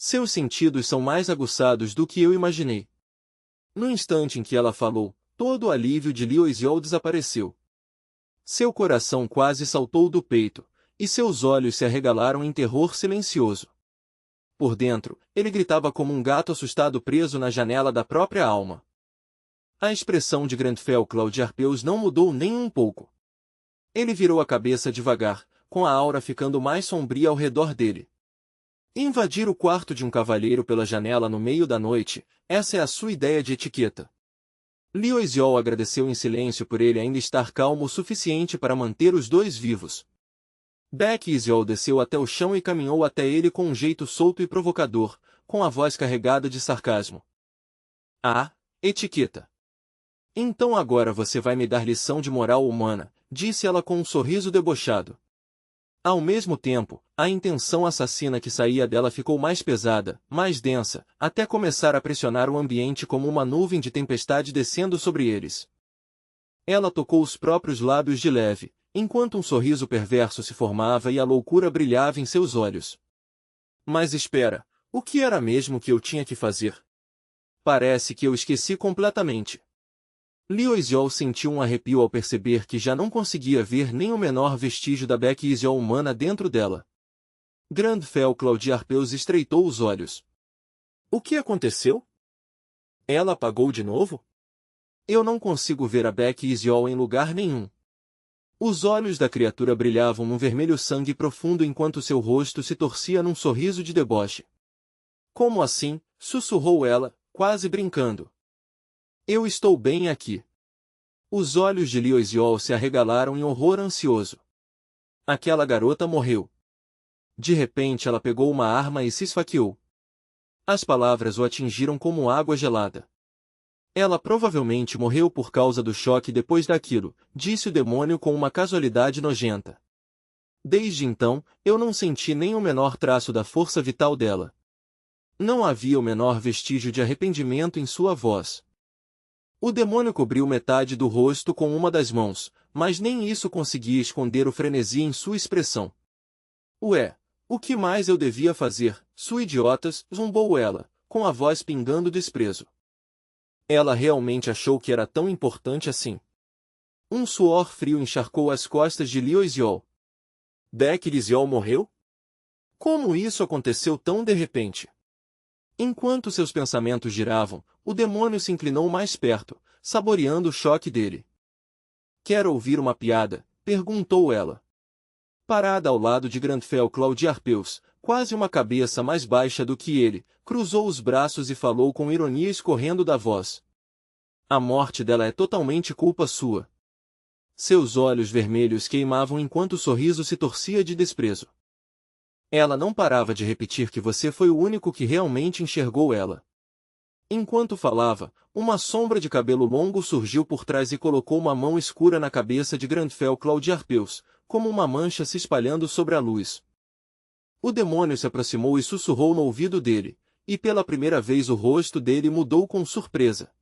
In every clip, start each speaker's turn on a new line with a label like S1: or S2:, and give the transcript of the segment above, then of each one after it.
S1: Seus sentidos são mais aguçados do que eu imaginei. No instante em que ela falou, todo o alívio de Liu Xiao desapareceu. Seu coração quase saltou do peito, e seus olhos se arregalaram em terror silencioso. Por dentro, ele gritava como um gato assustado preso na janela da própria alma. A expressão de Grandfell Claude Arpeus não mudou nem um pouco. Ele virou a cabeça devagar, com a aura ficando mais sombria ao redor dele. Invadir o quarto de um cavalheiro pela janela no meio da noite, essa é a sua ideia de etiqueta. Liu Xiao agradeceu em silêncio por ele ainda estar calmo o suficiente para manter os dois vivos. Baek Xiao desceu até o chão e caminhou até ele com um jeito solto e provocador, com a voz carregada de sarcasmo. Ah, etiqueta! Então agora você vai me dar lição de moral humana, disse ela com um sorriso debochado. Ao mesmo tempo, a intenção assassina que saía dela ficou mais pesada, mais densa, até começar a pressionar o ambiente como uma nuvem de tempestade descendo sobre eles. Ela tocou os próprios lábios de leve, enquanto um sorriso perverso se formava e a loucura brilhava em seus olhos. Mas espera, o que era mesmo que eu tinha que fazer? Parece que eu esqueci completamente. Liu Xiao sentiu um arrepio ao perceber que já não conseguia ver nem o menor vestígio da Baek Xiao humana dentro dela. Grandfell Claude Arpeus estreitou os olhos. O que aconteceu? Ela apagou de novo? Eu não consigo ver a Baek Xiao em lugar nenhum. Os olhos da criatura brilhavam num vermelho sangue profundo enquanto seu rosto se torcia num sorriso de deboche. Como assim? Sussurrou ela, quase brincando. Eu estou bem aqui. Os olhos de Liu Xiao se arregalaram em horror ansioso. Aquela garota morreu. De repente ela pegou uma arma e se esfaqueou. As palavras o atingiram como água gelada. Ela provavelmente morreu por causa do choque depois daquilo, disse o demônio com uma casualidade nojenta. Desde então, eu não senti nem o menor traço da força vital dela. Não havia o menor vestígio de arrependimento em sua voz. O demônio cobriu metade do rosto com uma das mãos, mas nem isso conseguia esconder o frenesi em sua expressão. Ué, o que mais eu devia fazer, sua idiotas, zombou ela, com a voz pingando desprezo. Ela realmente achou que era tão importante assim. Um suor frio encharcou as costas de Liu Xiao. Baek Xiao morreu? Como isso aconteceu tão de repente? Enquanto seus pensamentos giravam, o demônio se inclinou mais perto, saboreando o choque dele. Quer ouvir uma piada? Perguntou ela. Parada ao lado de Grandfell Claude Arpeus, quase uma cabeça mais baixa do que ele, cruzou os braços e falou com ironia escorrendo da voz. A morte dela é totalmente culpa sua. Seus olhos vermelhos queimavam enquanto o sorriso se torcia de desprezo. Ela não parava de repetir que você foi o único que realmente enxergou ela. Enquanto falava, uma sombra de cabelo longo surgiu por trás e colocou uma mão escura na cabeça de Grandfell Claude Arpeus, como uma mancha se espalhando sobre a luz. O demônio se aproximou e sussurrou no ouvido dele, e pela primeira vez o rosto dele mudou com surpresa.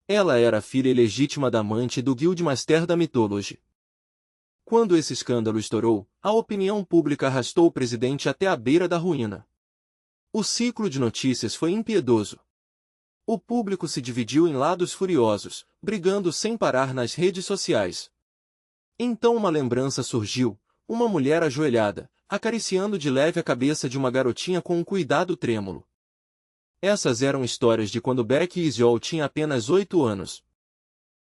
S1: Ela era a filha ilegítima da amante do Guildmaster da Mythology. Quando esse escândalo estourou, a opinião pública arrastou o presidente até a beira da ruína. O ciclo de notícias foi impiedoso. O público se dividiu em lados furiosos, brigando sem parar nas redes sociais. Então uma lembrança surgiu, uma mulher ajoelhada, acariciando de leve a cabeça de uma garotinha com um cuidado trêmulo. Essas eram histórias de quando Baek Xiao tinha apenas 8 anos.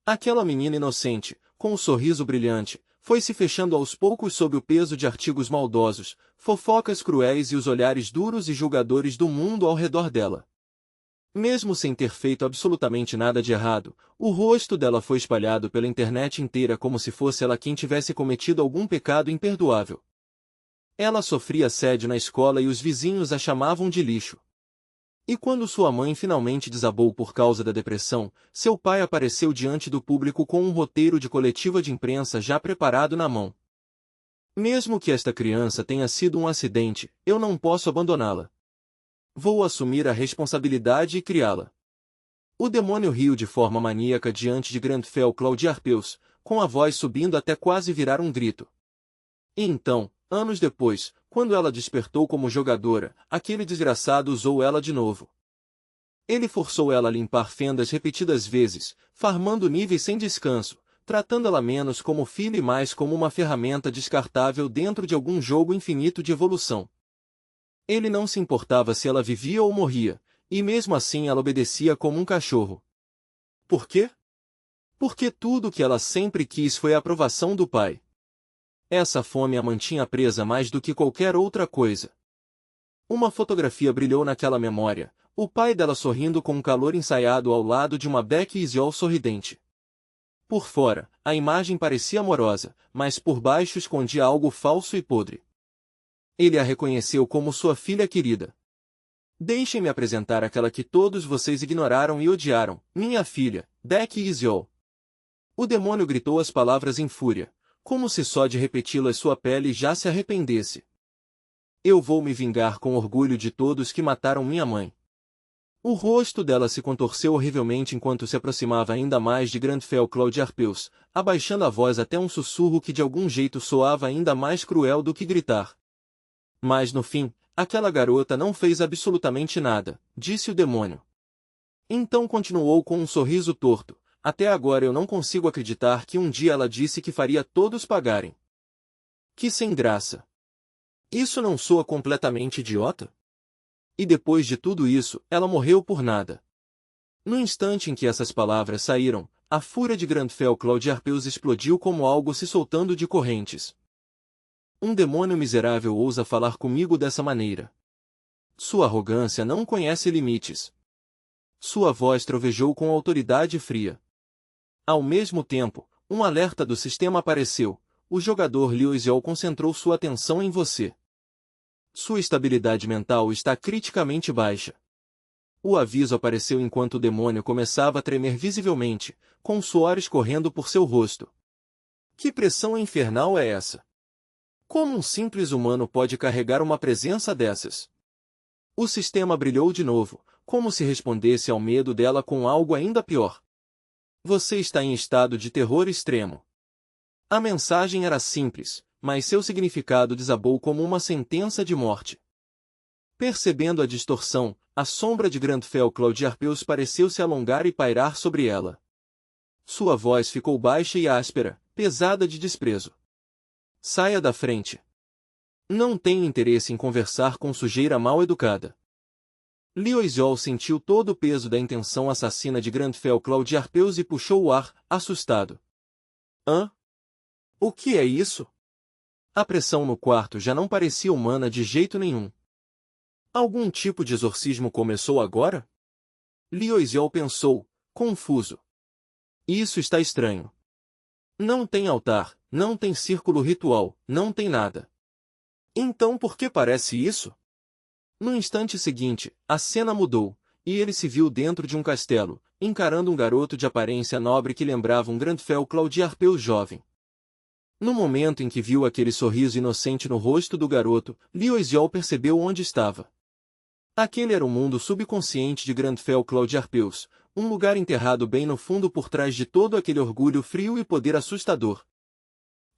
S1: Aquela menina inocente, com um sorriso brilhante, foi se fechando aos poucos sob o peso de artigos maldosos, fofocas cruéis e os olhares duros e julgadores do mundo ao redor dela. Mesmo sem ter feito absolutamente nada de errado, o rosto dela foi espalhado pela internet inteira como se fosse ela quem tivesse cometido algum pecado imperdoável. Ela sofria assédio na escola e os vizinhos a chamavam de lixo. E quando sua mãe finalmente desabou por causa da depressão, seu pai apareceu diante do público com um roteiro de coletiva de imprensa já preparado na mão. Mesmo que esta criança tenha sido um acidente, eu não posso abandoná-la. Vou assumir a responsabilidade e criá-la. O demônio riu de forma maníaca diante de Grandfell Claude Arpeus, com a voz subindo até quase virar um grito. E então, Anos depois, quando ela despertou como jogadora, aquele desgraçado usou ela de novo. Ele forçou ela a limpar fendas repetidas vezes, farmando níveis sem descanso, tratando-la menos como filha e mais como uma ferramenta descartável dentro de algum jogo infinito de evolução. Ele não se importava se ela vivia ou morria, e mesmo assim ela obedecia como um cachorro. Por quê? Porque tudo o que ela sempre quis foi a aprovação do pai. Essa fome a mantinha presa mais do que qualquer outra coisa. Uma fotografia brilhou naquela memória, o pai dela sorrindo com um calor ensaiado ao lado de uma Becky Isiol sorridente. Por fora, a imagem parecia amorosa, mas por baixo escondia algo falso e podre. Ele a reconheceu como sua filha querida. Deixem-me apresentar aquela que todos vocês ignoraram e odiaram, minha filha, Becky Isiol. O demônio gritou as palavras em fúria, como se só de repeti-las sua pele já se arrependesse. Eu vou me vingar com orgulho de todos que mataram minha mãe. O rosto dela se contorceu horrivelmente enquanto se aproximava ainda mais de Grandfell Claude Arpeus, abaixando a voz até um sussurro que de algum jeito soava ainda mais cruel do que gritar. Mas no fim, aquela garota não fez absolutamente nada, disse o demônio. Então continuou com um sorriso torto. Até agora eu não consigo acreditar que um dia ela disse que faria todos pagarem. Que sem graça. Isso não soa completamente idiota? E depois de tudo isso, ela morreu por nada. No instante em que essas palavras saíram, a fúria de Grandfell Claude Arpeus explodiu como algo se soltando de correntes. Um demônio miserável ousa falar comigo dessa maneira. Sua arrogância não conhece limites. Sua voz trovejou com autoridade fria. Ao mesmo tempo, um alerta do sistema apareceu. O jogador Liu Xiao concentrou sua atenção em você. Sua estabilidade mental está criticamente baixa. O aviso apareceu enquanto o demônio começava a tremer visivelmente, com suor escorrendo por seu rosto. Que pressão infernal é essa? Como um simples humano pode carregar uma presença dessas? O sistema brilhou de novo, como se respondesse ao medo dela com algo ainda pior. Você está em estado de terror extremo. A mensagem era simples, mas seu significado desabou como uma sentença de morte. Percebendo a distorção, a sombra de Grandfell Claude Arpeus pareceu se alongar e pairar sobre ela. Sua voz ficou baixa e áspera, pesada de desprezo. Saia da frente. Não tenho interesse em conversar com sujeira mal educada. Liu Xiao sentiu todo o peso da intenção assassina de Grandfell Claude Arpeus e puxou o ar, assustado. Hã? O que é isso? A pressão no quarto já não parecia humana de jeito nenhum. Algum tipo de exorcismo começou agora? Liu Xiao pensou, confuso. Isso está estranho. Não tem altar, não tem círculo ritual, não tem nada. Então por que parece isso? No instante seguinte, a cena mudou, e ele se viu dentro de um castelo, encarando um garoto de aparência nobre que lembrava um Grandfell Claude Arpeus jovem. No momento em que viu aquele sorriso inocente no rosto do garoto, Liu Xiao percebeu onde estava. Aquele era o mundo subconsciente de Grandfell Claude Arpeus, um lugar enterrado bem no fundo por trás de todo aquele orgulho frio e poder assustador.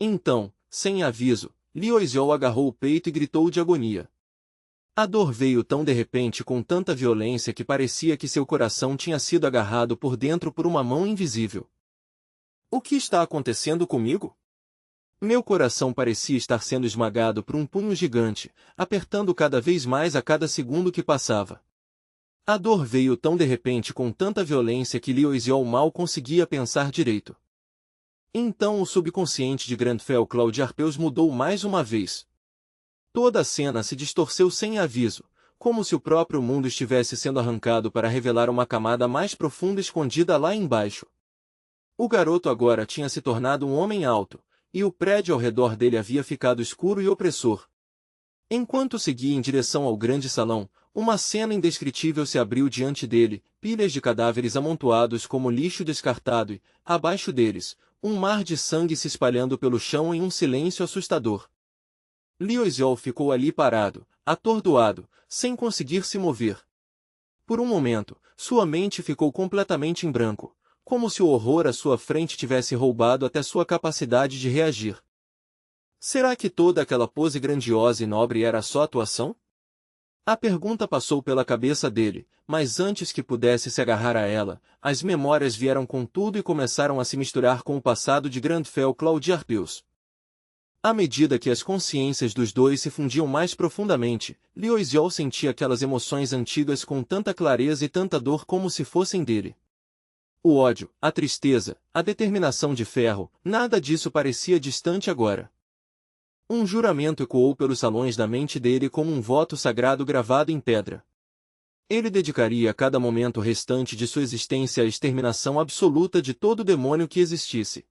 S1: Então, sem aviso, Liu Xiao agarrou o peito e gritou de agonia. A dor veio tão de repente com tanta violência que parecia que seu coração tinha sido agarrado por dentro por uma mão invisível. O que está acontecendo comigo? Meu coração parecia estar sendo esmagado por um punho gigante, apertando cada vez mais a cada segundo que passava. A dor veio tão de repente com tanta violência que Liu Xiao mal conseguia pensar direito. Então o subconsciente de Grandfell Claude Arpeus mudou mais uma vez. Toda a cena se distorceu sem aviso, como se o próprio mundo estivesse sendo arrancado para revelar uma camada mais profunda escondida lá embaixo. O garoto agora tinha se tornado um homem alto, e o prédio ao redor dele havia ficado escuro e opressor. Enquanto seguia em direção ao grande salão, uma cena indescritível se abriu diante dele, pilhas de cadáveres amontoados como lixo descartado e, abaixo deles, um mar de sangue se espalhando pelo chão em um silêncio assustador. Liu Xiao ficou ali parado, atordoado, sem conseguir se mover. Por um momento, sua mente ficou completamente em branco, como se o horror à sua frente tivesse roubado até sua capacidade de reagir. Será que toda aquela pose grandiosa e nobre era só atuação? A pergunta passou pela cabeça dele, mas antes que pudesse se agarrar a ela, as memórias vieram com tudo e começaram a se misturar com o passado de Grandfell Claude Arpeus. À medida que as consciências dos dois se fundiam mais profundamente, Lyoisiol sentia aquelas emoções antigas com tanta clareza e tanta dor como se fossem dele. O ódio, a tristeza, a determinação de ferro, nada disso parecia distante agora. Um juramento ecoou pelos salões da mente dele como um voto sagrado gravado em pedra. Ele dedicaria cada momento restante de sua existência à exterminação absoluta de todo demônio que existisse.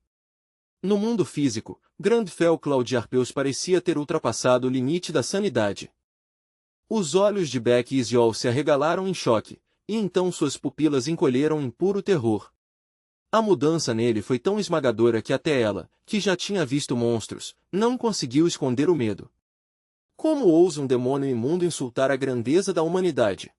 S1: No mundo físico, Grandfell Claude Arpeus parecia ter ultrapassado o limite da sanidade. Os olhos de Beck e Isiol se arregalaram em choque, e então suas pupilas encolheram em puro terror. A mudança nele foi tão esmagadora que até ela, que já tinha visto monstros, não conseguiu esconder o medo. Como ousa um demônio imundo insultar a grandeza da humanidade?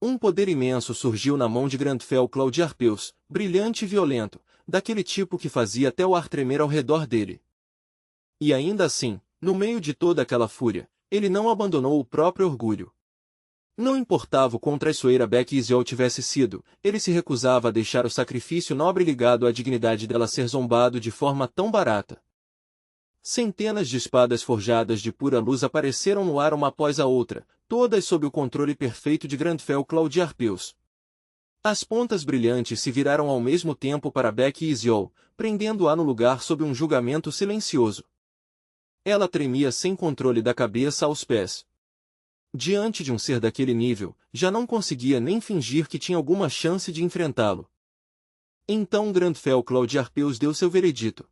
S1: Um poder imenso surgiu na mão de Grandfell Claude Arpeus, brilhante e violento, daquele tipo que fazia até o ar tremer ao redor dele. E ainda assim, no meio de toda aquela fúria, ele não abandonou o próprio orgulho. Não importava o quão traiçoeira Beck e Isiol tivesse sido, ele se recusava a deixar o sacrifício nobre ligado à dignidade dela ser zombado de forma tão barata. Centenas de espadas forjadas de pura luz apareceram no ar uma após a outra, todas sob o controle perfeito de Grandfell Claude Arpeus. As pontas brilhantes se viraram ao mesmo tempo para Beck e Isiol, prendendo-a no lugar sob um julgamento silencioso. Ela tremia sem controle da cabeça aos pés. Diante de um ser daquele nível, já não conseguia nem fingir que tinha alguma chance de enfrentá-lo. Então Grandfell Claude Arpeus deu seu veredito.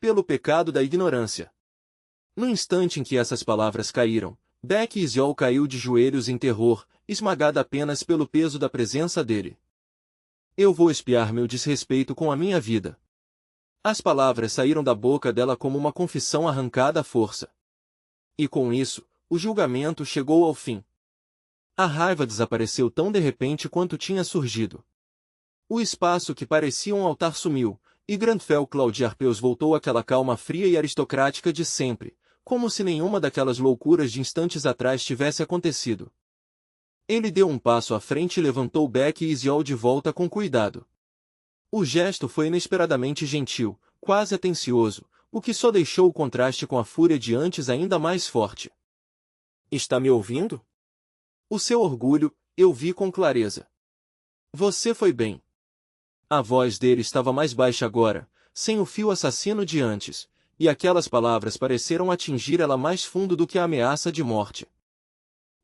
S1: Pelo pecado da ignorância. No instante em que essas palavras caíram, Beck e Isiol caiu de joelhos em terror, esmagada apenas pelo peso da presença dele. Eu vou expiar meu desrespeito com a minha vida. As palavras saíram da boca dela como uma confissão arrancada à força. E com isso, o julgamento chegou ao fim. A raiva desapareceu tão de repente quanto tinha surgido. O espaço que parecia um altar sumiu, e Grandfell Claude Arpeus voltou àquela calma fria e aristocrática de sempre, como se nenhuma daquelas loucuras de instantes atrás tivesse acontecido. Ele deu um passo à frente e levantou Beck e Isiol de volta com cuidado. O gesto foi inesperadamente gentil, quase atencioso, o que só deixou o contraste com a fúria de antes ainda mais forte. Está me ouvindo? O seu orgulho, eu vi com clareza. Você foi bem. A voz dele estava mais baixa agora, sem o fio assassino de antes, e aquelas palavras pareceram atingir ela mais fundo do que a ameaça de morte.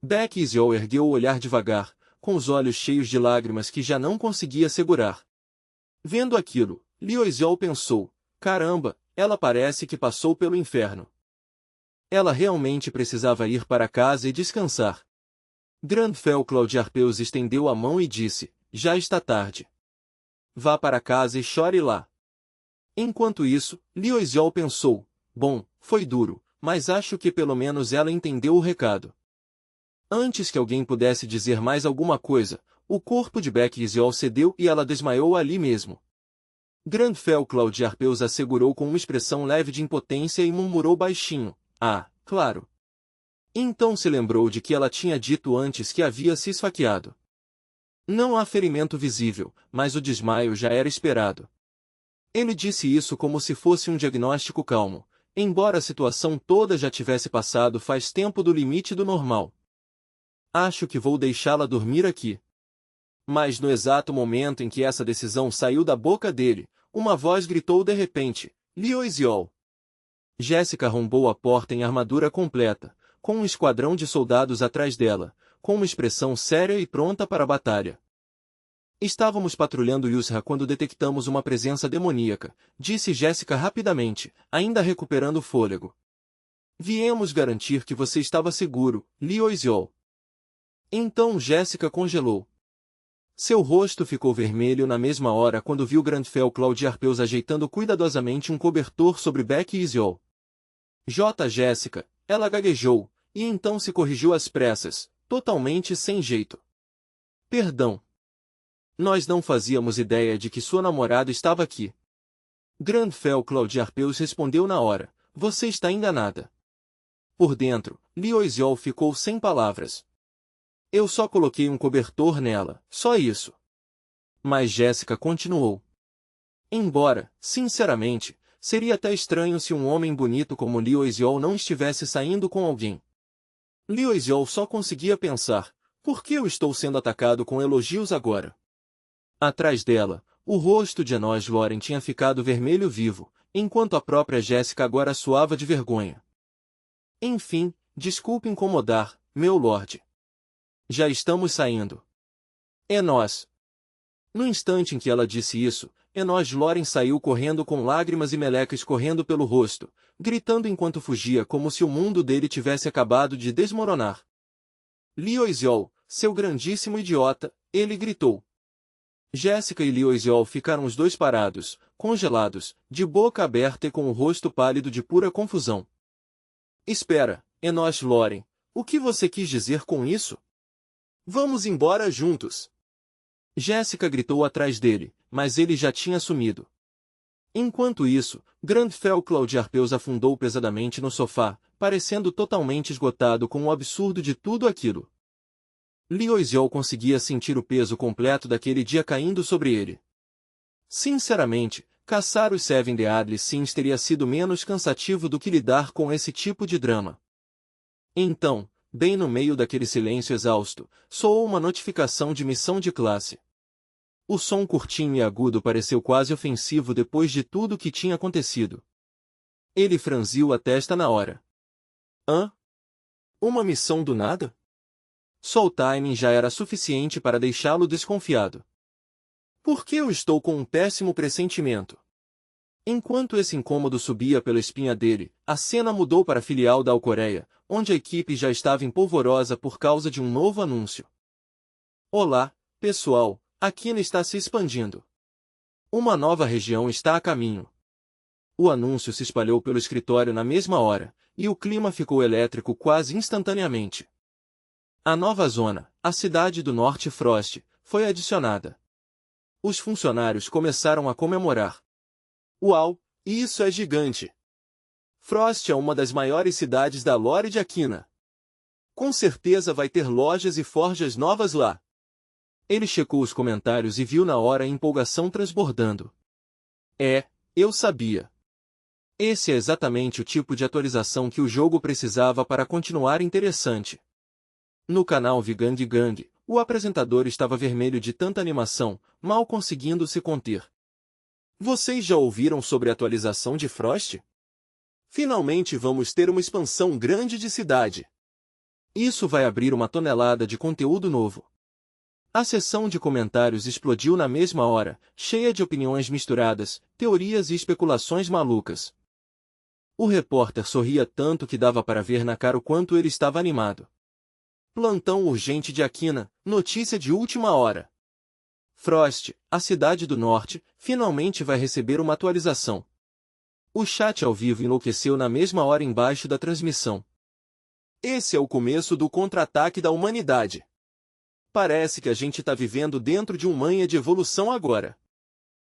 S1: Beck e Isiol ergueu o olhar devagar, com os olhos cheios de lágrimas que já não conseguia segurar. Vendo aquilo, Lyoisiol pensou, caramba, ela parece que passou pelo inferno. Ela realmente precisava ir para casa e descansar. Grandfell Claude Arpeus estendeu a mão e disse, já está tarde. Vá para casa e chore lá. Enquanto isso, Lyoisiol pensou, bom, foi duro, mas acho que pelo menos ela entendeu o recado. Antes que alguém pudesse dizer mais alguma coisa, o corpo de Beck e Isiol cedeu e ela desmaiou ali mesmo. Grandfell Claude Arpeus a segurou com uma expressão leve de impotência e murmurou baixinho, ah, claro. Então se lembrou de que ela tinha dito antes que havia se esfaqueado. Não há ferimento visível, mas o desmaio já era esperado. Ele disse isso como se fosse um diagnóstico calmo, embora a situação toda já tivesse passado faz tempo do limite do normal. Acho que vou deixá-la dormir aqui. Mas no exato momento em que essa decisão saiu da boca dele, uma voz gritou de repente, Lyoisiol. Jéssica arrombou a porta em armadura completa, com um esquadrão de soldados atrás dela, com uma expressão séria e pronta para a batalha. Estávamos patrulhando Yusra quando detectamos uma presença demoníaca, disse Jéssica rapidamente, ainda recuperando o fôlego. Viemos garantir que você estava seguro, Lyoisiol. Então Jéssica congelou. Seu rosto ficou vermelho na mesma hora quando viu Grandfell Claude Arpeus ajeitando cuidadosamente um cobertor sobre Beck e Isiol. Jéssica, ela gaguejou, e então se corrigiu às pressas, totalmente sem jeito. Perdão. Nós não fazíamos ideia de que sua namorada estava aqui. Grandfell Claude Arpeus respondeu na hora, você está enganada. Por dentro, Liu Xiao ficou sem palavras. Eu só coloquei um cobertor nela, só isso. Mas Jéssica continuou. Embora, sinceramente, seria até estranho se um homem bonito como Liu Xiao não estivesse saindo com alguém. Liu Xiao só conseguia pensar, por que eu estou sendo atacado com elogios agora? Atrás dela, o rosto de Enoch Loren tinha ficado vermelho vivo, enquanto a própria Jéssica agora suava de vergonha. Enfim, desculpe incomodar, meu lorde. Já estamos saindo. É nós. No instante em que ela disse isso, Enoch Loren saiu correndo com lágrimas e melecas correndo pelo rosto, gritando enquanto fugia como se o mundo dele tivesse acabado de desmoronar. Liu Xiao, seu grandíssimo idiota, ele gritou. Jéssica e Liu Xiao ficaram os dois parados, congelados, de boca aberta e com o rosto pálido de pura confusão. Espera, Enoch Loren, o que você quis dizer com isso? Vamos embora juntos. Jéssica gritou atrás dele, mas ele já tinha sumido. Enquanto isso, Grandfell Claude Arpeus afundou pesadamente no sofá, parecendo totalmente esgotado com o absurdo de tudo aquilo. Liu Xiao conseguia sentir o peso completo daquele dia caindo sobre ele. Sinceramente, caçar os Seven Deadly Sins teria sido menos cansativo do que lidar com esse tipo de drama. Então, bem no meio daquele silêncio exausto, soou uma notificação de missão de classe. O som curtinho e agudo pareceu quase ofensivo depois de tudo o que tinha acontecido. Ele franziu a testa na hora. Hã? Uma missão do nada? Só o timing já era suficiente para deixá-lo desconfiado. Por que eu estou com um péssimo pressentimento? Enquanto esse incômodo subia pela espinha dele, a cena mudou para a filial da Alcoreia, onde a equipe já estava empolvorosa por causa de um novo anúncio. Olá, pessoal, a Quina está se expandindo. Uma nova região está a caminho. O anúncio se espalhou pelo escritório na mesma hora, e o clima ficou elétrico quase instantaneamente. A nova zona, a cidade do Norte Frost, foi adicionada. Os funcionários começaram a comemorar. Uau, isso é gigante! Frost é uma das maiores cidades da lore de Aquina. Com certeza vai ter lojas e forjas novas lá. Ele checou os comentários e viu na hora a empolgação transbordando. Eu sabia. Esse é exatamente o tipo de atualização que o jogo precisava para continuar interessante. No canal Vigang Gang, o apresentador estava vermelho de tanta animação, mal conseguindo se conter. Vocês já ouviram sobre a atualização de Frost? Finalmente vamos ter uma expansão grande de cidade. Isso vai abrir uma tonelada de conteúdo novo. A sessão de comentários explodiu na mesma hora, cheia de opiniões misturadas, teorias e especulações malucas. O repórter sorria tanto que dava para ver na cara o quanto ele estava animado. Plantão urgente de Aquina, notícia de última hora. Frost, a cidade do norte, finalmente vai receber uma atualização. O chat ao vivo enlouqueceu na mesma hora embaixo da transmissão. Esse é o começo do contra-ataque da humanidade. Parece que a gente está vivendo dentro de um manha de evolução agora.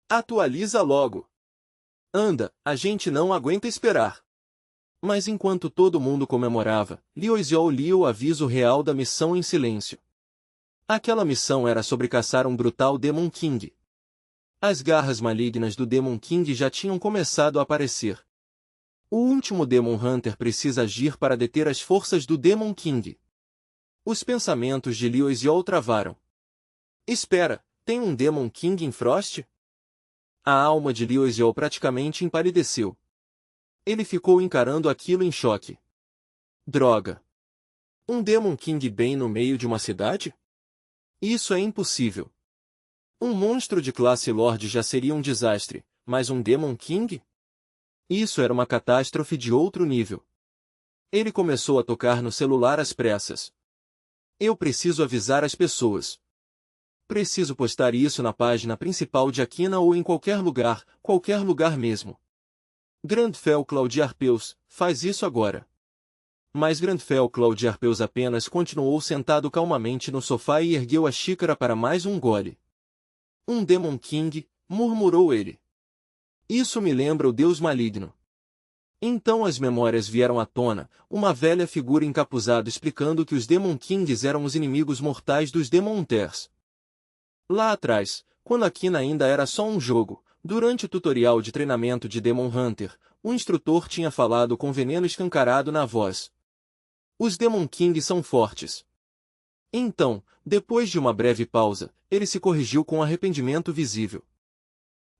S1: Atualiza logo. Anda, a gente não aguenta esperar. Mas enquanto todo mundo comemorava, Liu Xiao lia o aviso real da missão em silêncio. Aquela missão era sobre caçar um brutal Demon King. As garras malignas do Demon King já tinham começado a aparecer. O último Demon Hunter precisa agir para deter as forças do Demon King. Os pensamentos de Liu Xiao travaram. Espera, tem um Demon King em Frost? A alma de Liu Xiao praticamente empalideceu. Ele ficou encarando aquilo em choque. Droga! Um Demon King bem no meio de uma cidade? Isso é impossível. Um monstro de classe Lorde já seria um desastre, mas um Demon King? Isso era uma catástrofe de outro nível. Ele começou a tocar no celular às pressas. Eu preciso avisar as pessoas. Preciso postar isso na página principal de Aquina ou em qualquer lugar mesmo. Grandfell Claude Arpeus, faz isso agora. Mas Grandfell Claude Arpeus apenas continuou sentado calmamente no sofá e ergueu a xícara para mais um gole. Um Demon King, murmurou ele. Isso me lembra o deus maligno. Então as memórias vieram à tona, uma velha figura encapuzada explicando que os Demon Kings eram os inimigos mortais dos Demon Hunters. Lá atrás, quando a Quina ainda era só um jogo, durante o tutorial de treinamento de Demon Hunter, o instrutor tinha falado com veneno escancarado na voz. Os Demon Kings são fortes. Então, depois de uma breve pausa, ele se corrigiu com arrependimento visível.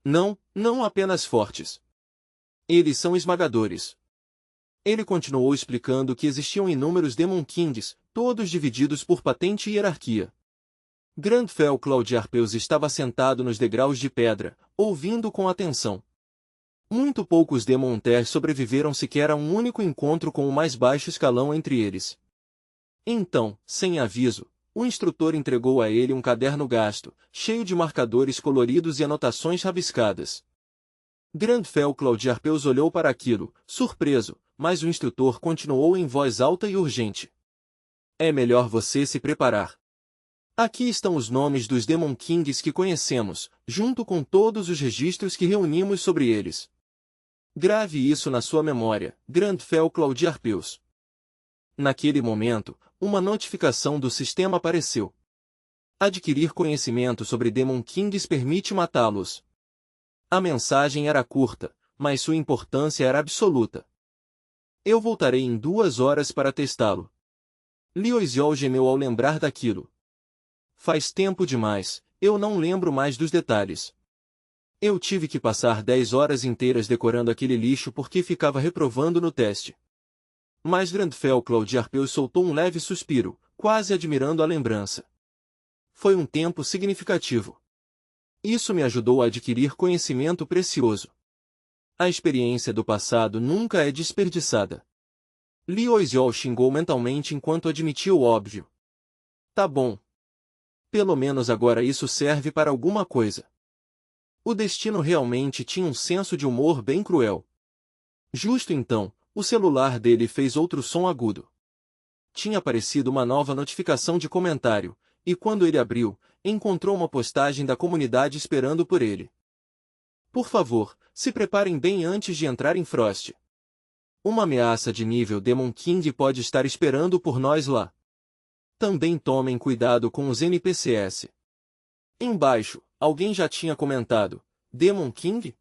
S1: Não, não apenas fortes. Eles são esmagadores. Ele continuou explicando que existiam inúmeros Demon Kings, todos divididos por patente e hierarquia. Grandfell Claudiarpeus estava sentado nos degraus de pedra, ouvindo com atenção. Muito poucos Demon Hunters sobreviveram sequer a um único encontro com o mais baixo escalão entre eles. Então, sem aviso, o instrutor entregou a ele um caderno gasto, cheio de marcadores coloridos e anotações rabiscadas. Grandfell Claudiarpeus olhou para aquilo, surpreso, mas o instrutor continuou em voz alta e urgente. É melhor você se preparar. Aqui estão os nomes dos Demon Kings que conhecemos, junto com todos os registros que reunimos sobre eles. Grave isso na sua memória, Grandfell Claudiarpeus. Naquele momento, uma notificação do sistema apareceu. Adquirir conhecimento sobre Demon Kings permite matá-los. A mensagem era curta, mas sua importância era absoluta. Eu voltarei em 2 horas para testá-lo. Lioisiol gemeu ao lembrar daquilo. Faz tempo demais, eu não lembro mais dos detalhes. Eu tive que passar 10 horas inteiras decorando aquele lixo porque ficava reprovando no teste. Mas Grandfell Claudiarpeus soltou um leve suspiro, quase admirando a lembrança. Foi um tempo significativo. Isso me ajudou a adquirir conhecimento precioso. A experiência do passado nunca é desperdiçada. Lioisiol xingou mentalmente enquanto admitia o óbvio. Tá bom. Pelo menos agora isso serve para alguma coisa. O destino realmente tinha um senso de humor bem cruel. Justo então, o celular dele fez outro som agudo. Tinha aparecido uma nova notificação de comentário, e quando ele abriu, encontrou uma postagem da comunidade esperando por ele. Por favor, se preparem bem antes de entrar em Frost. Uma ameaça de nível Demon King pode estar esperando por nós lá. Também tomem cuidado com os NPCs. Embaixo, alguém já tinha comentado, Demon King?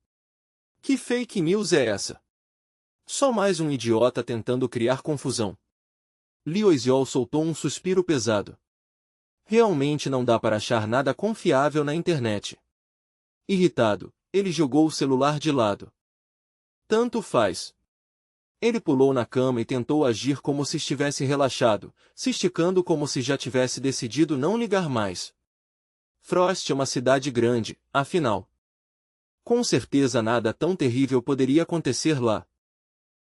S1: Que fake news é essa? Só mais um idiota tentando criar confusão. Lioisiol soltou um suspiro pesado. Realmente não dá para achar nada confiável na internet. Irritado, ele jogou o celular de lado. Tanto faz. Ele pulou na cama e tentou agir como se estivesse relaxado, se esticando como se já tivesse decidido não ligar mais. Frost é uma cidade grande, afinal. Com certeza nada tão terrível poderia acontecer lá.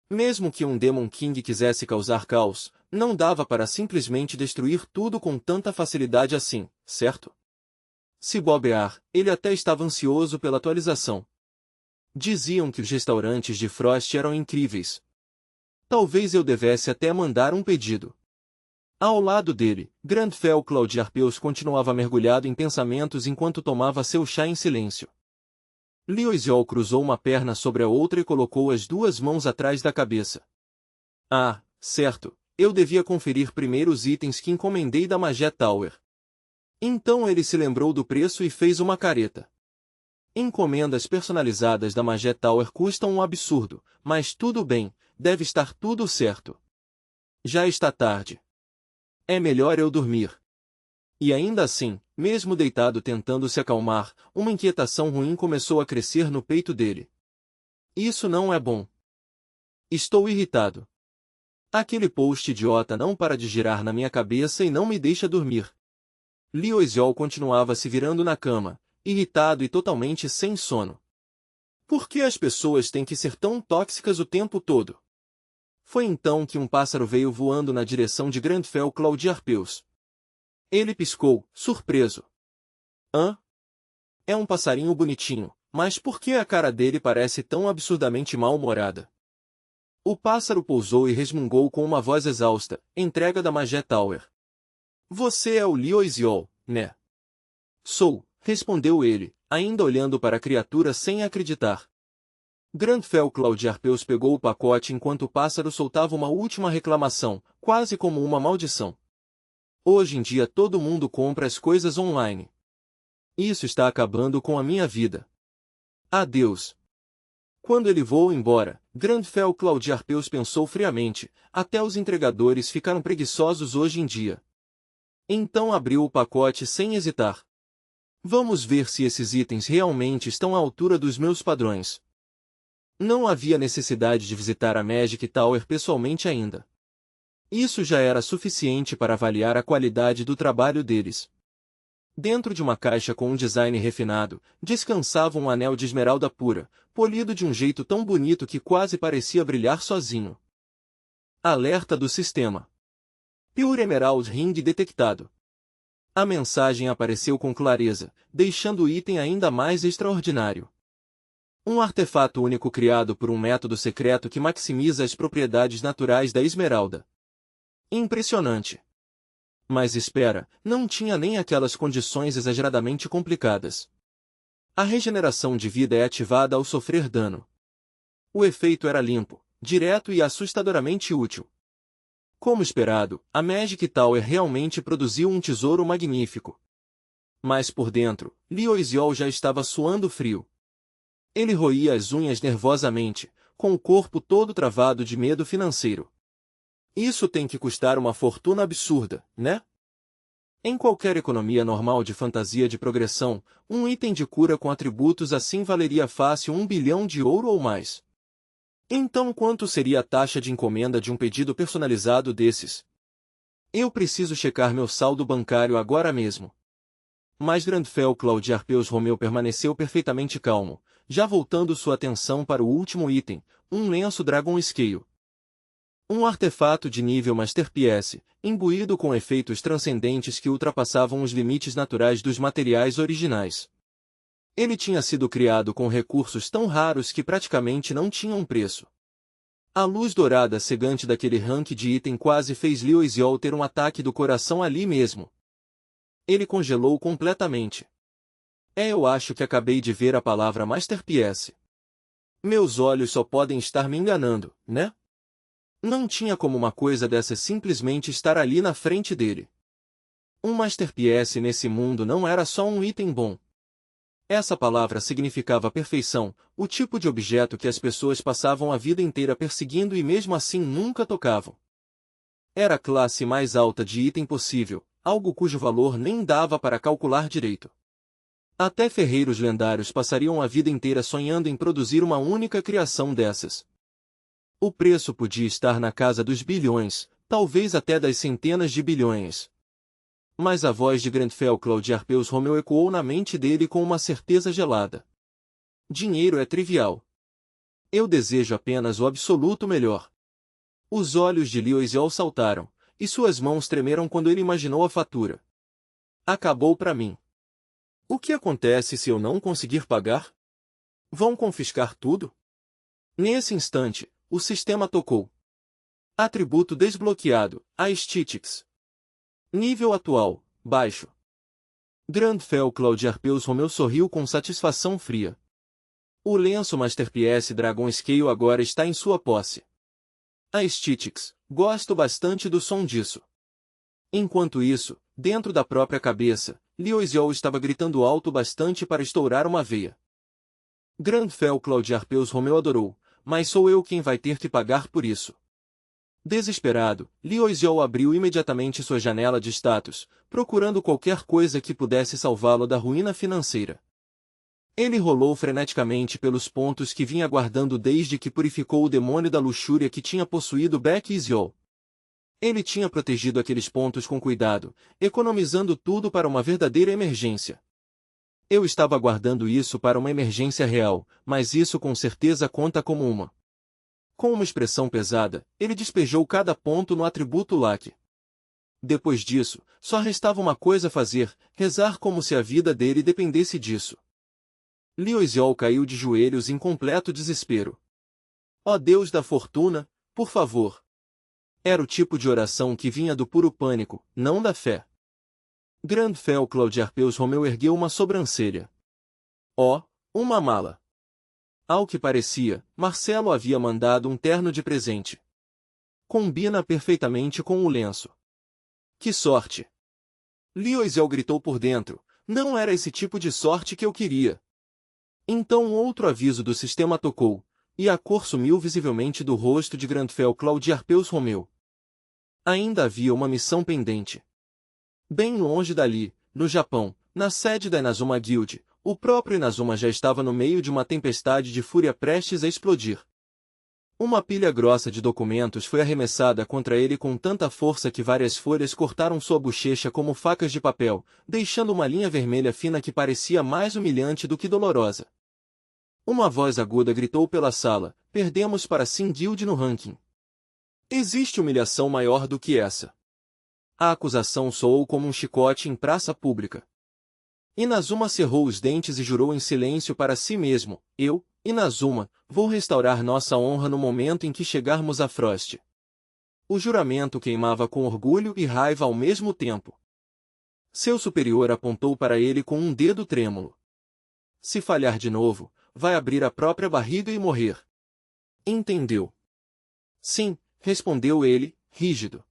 S1: Mesmo que um Demon King quisesse causar caos, não dava para simplesmente destruir tudo com tanta facilidade assim, certo? Se bobear, ele até estava ansioso pela atualização. Diziam que os restaurantes de Frost eram incríveis. Talvez eu devesse até mandar um pedido. Ao lado dele, Grandfell Claudiarpeus continuava mergulhado em pensamentos enquanto tomava seu chá em silêncio. Lioisiol cruzou uma perna sobre a outra e colocou as 2 mãos atrás da cabeça. Ah, certo, eu devia conferir primeiro os itens que encomendei da Maget Tower. Então ele se lembrou do preço e fez uma careta. Encomendas personalizadas da Maget Tower custam um absurdo, mas tudo bem, deve estar tudo certo. Já está tarde. É melhor eu dormir. E ainda assim, mesmo deitado tentando se acalmar, uma inquietação ruim começou a crescer no peito dele. Isso não é bom. Estou irritado. Aquele post idiota não para de girar na minha cabeça e não me deixa dormir. Lioisiol continuava se virando na cama, irritado e totalmente sem sono. Por que as pessoas têm que ser tão tóxicas o tempo todo? Foi então que um pássaro veio voando na direção de Grandfell Claudiarpeus. Ele piscou, surpreso. Hã? É um passarinho bonitinho, mas por que a cara dele parece tão absurdamente mal-humorada? O pássaro pousou e resmungou com uma voz exausta, entrega da Maget Tower. Você é o Lioisiol, né? Sou, respondeu ele, ainda olhando para a criatura sem acreditar. Grandfel Claude Arpeus pegou o pacote enquanto o pássaro soltava uma última reclamação, quase como uma maldição. Hoje em dia todo mundo compra as coisas online. Isso está acabando com a minha vida. Adeus. Quando ele voou embora, Grandfel Claude Arpeus pensou friamente, até os entregadores ficaram preguiçosos hoje em dia. Então abriu o pacote sem hesitar. Vamos ver se esses itens realmente estão à altura dos meus padrões. Não havia necessidade de visitar a Magic Tower pessoalmente ainda. Isso já era suficiente para avaliar a qualidade do trabalho deles. Dentro de uma caixa com um design refinado, descansava um anel de esmeralda pura, polido de um jeito tão bonito que quase parecia brilhar sozinho. Alerta do sistema. Pure Emerald Ring detectado. A mensagem apareceu com clareza, deixando o item ainda mais extraordinário. Um artefato único criado por um método secreto que maximiza as propriedades naturais da esmeralda. Impressionante. Mas espera, não tinha nem aquelas condições exageradamente complicadas. A regeneração de vida é ativada ao sofrer dano. O efeito era limpo, direto e assustadoramente útil. Como esperado, a Magic Tower realmente produziu um tesouro magnífico. Mas por dentro, Liu Xiao já estava suando frio. Ele roía as unhas nervosamente, com o corpo todo travado de medo financeiro. Isso tem que custar uma fortuna absurda, né? Em qualquer economia normal de fantasia de progressão, um item de cura com atributos assim valeria fácil 1 bilhão de ouro ou mais. Então quanto seria a taxa de encomenda de um pedido personalizado desses? Eu preciso checar meu saldo bancário agora mesmo. Mas Grandfel Claude Arpeus Romeu permaneceu perfeitamente calmo, já voltando sua atenção para o último item, um lenço Dragon Scale. Um artefato de nível Master PS, imbuído com efeitos transcendentes que ultrapassavam os limites naturais dos materiais originais. Ele tinha sido criado com recursos tão raros que praticamente não tinham preço. A luz dourada cegante daquele rank de item quase fez Liu Xiao ter um ataque do coração ali mesmo. Ele congelou completamente. Eu acho que acabei de ver a palavra Master PS. Meus olhos só podem estar me enganando, né? Não tinha como uma coisa dessa simplesmente estar ali na frente dele. Um Master PS nesse mundo não era só um item bom. Essa palavra significava perfeição, o tipo de objeto que as pessoas passavam a vida inteira perseguindo e mesmo assim nunca tocavam. Era a classe mais alta de item possível, algo cujo valor nem dava para calcular direito. Até ferreiros lendários passariam a vida inteira sonhando em produzir uma única criação dessas. O preço podia estar na casa dos bilhões, talvez até das centenas de bilhões. Mas a voz de Grandfel Claude Arpeus Romeu ecoou na mente dele com uma certeza gelada. Dinheiro é trivial. Eu desejo apenas o absoluto melhor. Os olhos de Liu Xiao saltaram, e suas mãos tremeram quando ele imaginou a fatura. Acabou para mim. O que acontece se eu não conseguir pagar? Vão confiscar tudo? Nesse instante, o sistema tocou. Atributo desbloqueado, Aesthetics. Nível atual, baixo. Grandfel Claude Arpeus Romeu sorriu com satisfação fria. O lenço Master PS Dragon Scale agora está em sua posse. Aesthetics, gosto bastante do som disso. Enquanto isso, dentro da própria cabeça, Liu Xiao estava gritando alto bastante para estourar uma veia. Grandfel Claude Arpeus Romeu adorou, mas sou eu quem vai ter que pagar por isso. Desesperado, Liu Xiao abriu imediatamente sua janela de status, procurando qualquer coisa que pudesse salvá-lo da ruína financeira. Ele rolou freneticamente pelos pontos que vinha guardando desde que purificou o demônio da luxúria que tinha possuído Baek Xiao. Ele tinha protegido aqueles pontos com cuidado, economizando tudo para uma verdadeira emergência. Eu estava guardando isso para uma emergência real, mas isso com certeza conta como uma. Com uma expressão pesada, ele despejou cada ponto no atributo Luck. Depois disso, só restava uma coisa a fazer, rezar como se a vida dele dependesse disso. Liu Xiao caiu de joelhos em completo desespero. Ó Deus da fortuna, por favor. Era o tipo de oração que vinha do puro pânico, não da fé. Grandfel Claude Arpeus Romeu ergueu uma sobrancelha. Uma mala. Ao que parecia, Marcelo havia mandado um terno de presente. Combina perfeitamente com o lenço. Que sorte! Lioisel gritou por dentro. Não era esse tipo de sorte que eu queria. Então outro aviso do sistema tocou, e a cor sumiu visivelmente do rosto de Grandfel Claude Arpeus Romeu. Ainda havia uma missão pendente. Bem longe dali, no Japão, na sede da Inazuma Guild, o próprio Inazuma já estava no meio de uma tempestade de fúria prestes a explodir. Uma pilha grossa de documentos foi arremessada contra ele com tanta força que várias folhas cortaram sua bochecha como facas de papel, deixando uma linha vermelha fina que parecia mais humilhante do que dolorosa. Uma voz aguda gritou pela sala: perdemos para Sin Guild no ranking. Existe humilhação maior do que essa? A acusação soou como um chicote em praça pública. Inazuma cerrou os dentes e jurou em silêncio para si mesmo: eu, Inazuma, vou restaurar nossa honra no momento em que chegarmos a Frost. O juramento queimava com orgulho e raiva ao mesmo tempo. Seu superior apontou para ele com um dedo trêmulo. Se falhar de novo, vai abrir a própria barriga e morrer. Entendeu? Sim, respondeu ele, rígido.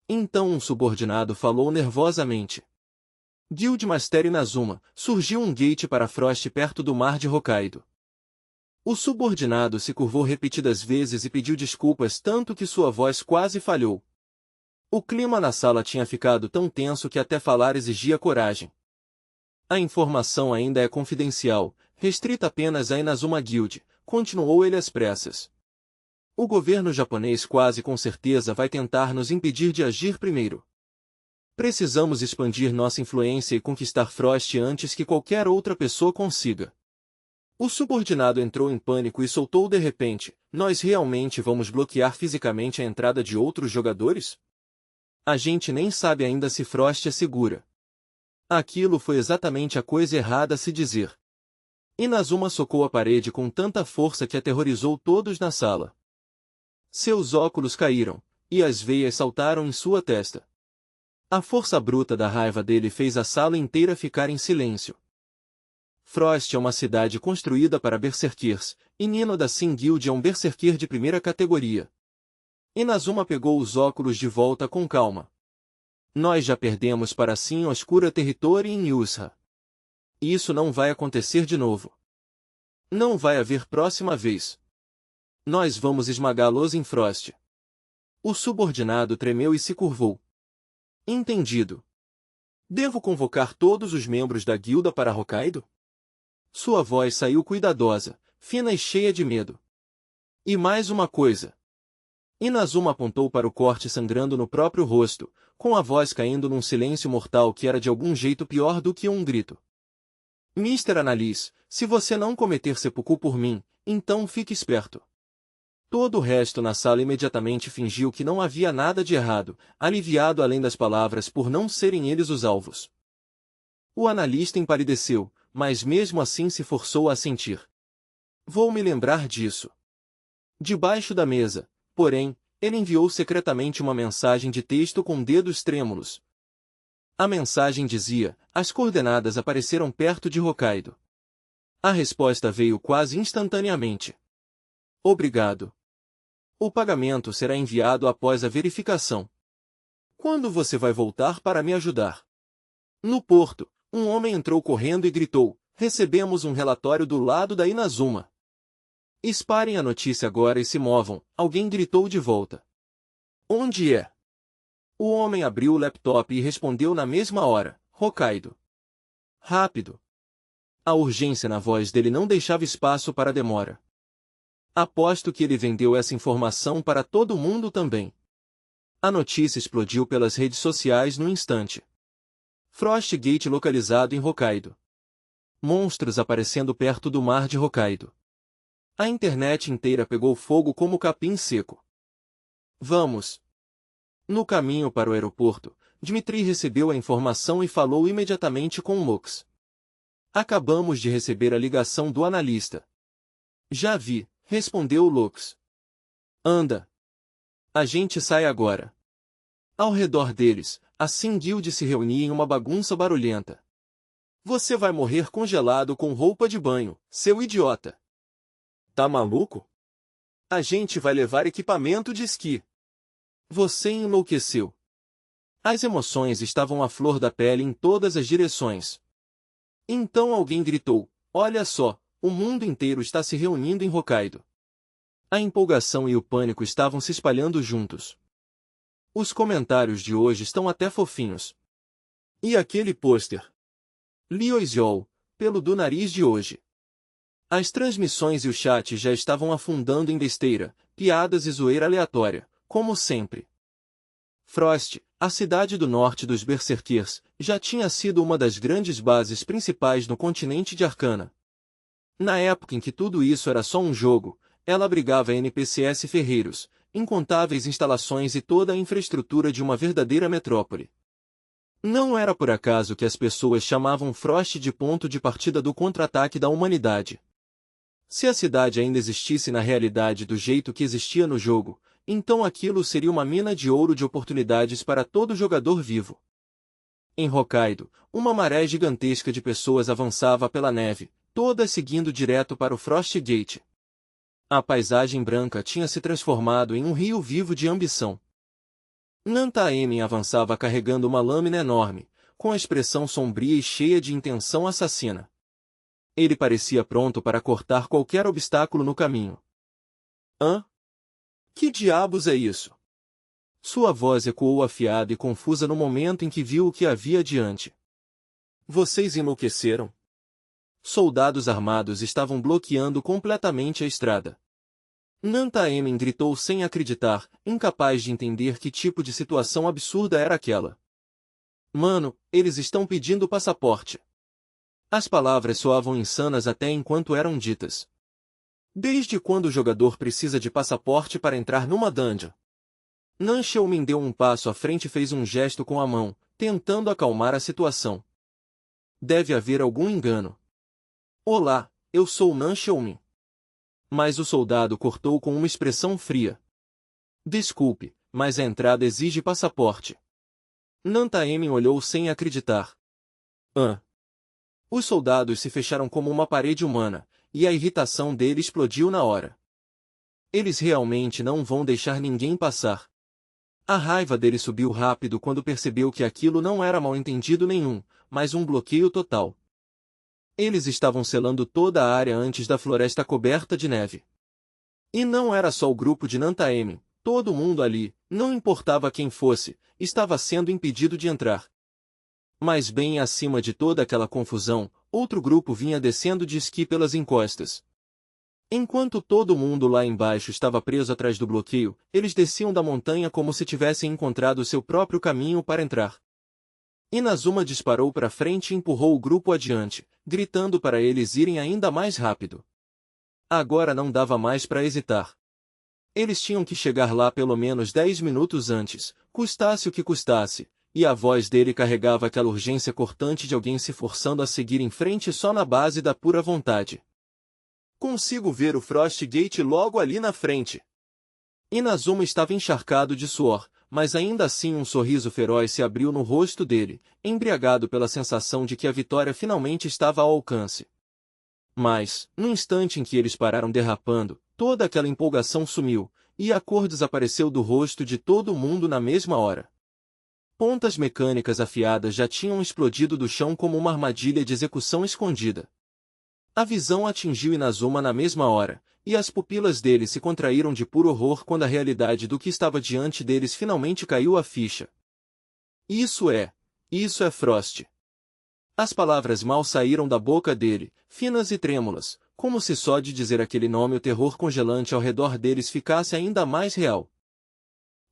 S1: Então um subordinado falou nervosamente. Guildmaster Inazuma, surgiu um gate para Frost perto do mar de Hokkaido. O subordinado se curvou repetidas vezes e pediu desculpas tanto que sua voz quase falhou. O clima na sala tinha ficado tão tenso que até falar exigia coragem. A informação ainda é confidencial, restrita apenas à Inazuma Guild, continuou ele às pressas. O governo japonês quase com certeza vai tentar nos impedir de agir primeiro. Precisamos expandir nossa influência e conquistar Frost antes que qualquer outra pessoa consiga. O subordinado entrou em pânico e soltou de repente: nós realmente vamos bloquear fisicamente a entrada de outros jogadores? A gente nem sabe ainda se Frost é segura. Aquilo foi exatamente a coisa errada a se dizer. Inazuma socou a parede com tanta força que aterrorizou todos na sala. Seus óculos caíram, e as veias saltaram em sua testa. A força bruta da raiva dele fez a sala inteira ficar em silêncio. Frost é uma cidade construída para berserkers, e Nino da Sin Guild é um berserker de primeira categoria. Inazuma pegou os óculos de volta com calma. Nós já perdemos para Sin Oscura Territory em Yusha. Isso não vai acontecer de novo. Não vai haver próxima vez. Nós vamos esmagá-los em Frost. O subordinado tremeu e se curvou. Entendido. Devo convocar todos os membros da guilda para Hokkaido? Sua voz saiu cuidadosa, fina e cheia de medo. E mais uma coisa. Inazuma apontou para o corte sangrando no próprio rosto, com a voz caindo num silêncio mortal que era de algum jeito pior do que um grito. Mr. Annalise, se você não cometer seppuku por mim, então fique esperto. Todo o resto na sala imediatamente fingiu que não havia nada de errado, aliviado além das palavras por não serem eles os alvos. O analista empalideceu, mas mesmo assim se forçou a assentir. Vou me lembrar disso. Debaixo da mesa, porém, ele enviou secretamente uma mensagem de texto com dedos trêmulos. A mensagem dizia: as coordenadas apareceram perto de Hokkaido. A resposta veio quase instantaneamente. Obrigado. O pagamento será enviado após a verificação. Quando você vai voltar para me ajudar? No porto, um homem entrou correndo e gritou: recebemos um relatório do lado da Inazuma. Espalhem a notícia agora e se movam, alguém gritou de volta. Onde é? O homem abriu o laptop e respondeu na mesma hora: Hokkaido. Rápido. A urgência na voz dele não deixava espaço para demora. Aposto que ele vendeu essa informação para todo mundo também. A notícia explodiu pelas redes sociais no instante. Frostgate localizado em Hokkaido. Monstros aparecendo perto do mar de Hokkaido. A internet inteira pegou fogo como capim seco. Vamos. No caminho para o aeroporto, Dmitri recebeu a informação e falou imediatamente com Lux. Acabamos de receber a ligação do analista. Já vi, respondeu Lux. Anda. A gente sai agora. Ao redor deles, a Sin Guild se reunia em uma bagunça barulhenta. Você vai morrer congelado com roupa de banho, seu idiota. Tá maluco? A gente vai levar equipamento de esqui. Você enlouqueceu. As emoções estavam à flor da pele em todas as direções. Então alguém gritou: olha só, o mundo inteiro está se reunindo em Hokkaido. A empolgação e o pânico estavam se espalhando juntos. Os comentários de hoje estão até fofinhos. E aquele pôster? Lioizol, pelo do nariz de hoje. As transmissões e o chat já estavam afundando em besteira, piadas e zoeira aleatória, como sempre. Frost, a cidade do norte dos Berserkers, já tinha sido uma das grandes bases principais no continente de Arcana. Na época em que tudo isso era só um jogo, ela abrigava NPCs ferreiros, incontáveis instalações e toda a infraestrutura de uma verdadeira metrópole. Não era por acaso que as pessoas chamavam Frost de ponto de partida do contra-ataque da humanidade. Se a cidade ainda existisse na realidade do jeito que existia no jogo, então aquilo seria uma mina de ouro de oportunidades para todo jogador vivo. Em Hokkaido, uma maré gigantesca de pessoas avançava pela neve, todas seguindo direto para o Frost Gate. A paisagem branca tinha se transformado em um rio vivo de ambição. Nantaemin avançava carregando uma lâmina enorme, com a expressão sombria e cheia de intenção assassina. Ele parecia pronto para cortar qualquer obstáculo no caminho. Hã? Que diabos é isso? Sua voz ecoou afiada e confusa no momento em que viu o que havia adiante. Vocês enlouqueceram? Soldados armados estavam bloqueando completamente a estrada. Nantaemin gritou sem acreditar, incapaz de entender que tipo de situação absurda era aquela. Mano, eles estão pedindo passaporte. As palavras soavam insanas até enquanto eram ditas. Desde quando o jogador precisa de passaporte para entrar numa dungeon? Nan Xiaomin deu um passo à frente e fez um gesto com a mão, tentando acalmar a situação. Deve haver algum engano. Olá, eu sou Nan Xiaomin. Mas o soldado cortou com uma expressão fria. Desculpe, mas a entrada exige passaporte. Nantaemin olhou sem acreditar. Os soldados se fecharam como uma parede humana, e a irritação dele explodiu na hora. Eles realmente não vão deixar ninguém passar. A raiva dele subiu rápido quando percebeu que aquilo não era mal-entendido nenhum, mas um bloqueio total. Eles estavam selando toda a área antes da floresta coberta de neve. E não era só o grupo de Nantaemin, todo mundo ali, não importava quem fosse, estava sendo impedido de entrar. Mas bem acima de toda aquela confusão, outro grupo vinha descendo de esqui pelas encostas. Enquanto todo mundo lá embaixo estava preso atrás do bloqueio, eles desciam da montanha como se tivessem encontrado seu próprio caminho para entrar. Inazuma disparou para frente e empurrou o grupo adiante, gritando para eles irem ainda mais rápido. Agora não dava mais para hesitar. Eles tinham que chegar lá pelo menos 10 minutos antes, custasse o que custasse, e a voz dele carregava aquela urgência cortante de alguém se forçando a seguir em frente só na base da pura vontade. Consigo ver o Frost Gate logo ali na frente. Inazuma estava encharcado de suor, mas ainda assim um sorriso feroz se abriu no rosto dele, embriagado pela sensação de que a vitória finalmente estava ao alcance. Mas, no instante em que eles pararam derrapando, toda aquela empolgação sumiu, e a cor desapareceu do rosto de todo mundo na mesma hora. Pontas mecânicas afiadas já tinham explodido do chão como uma armadilha de execução escondida. A visão atingiu Inazuma na mesma hora, e as pupilas dele se contraíram de puro horror quando a realidade do que estava diante deles finalmente caiu a ficha. Isso é Frost. As palavras mal saíram da boca dele, finas e trêmulas, como se só de dizer aquele nome o terror congelante ao redor deles ficasse ainda mais real.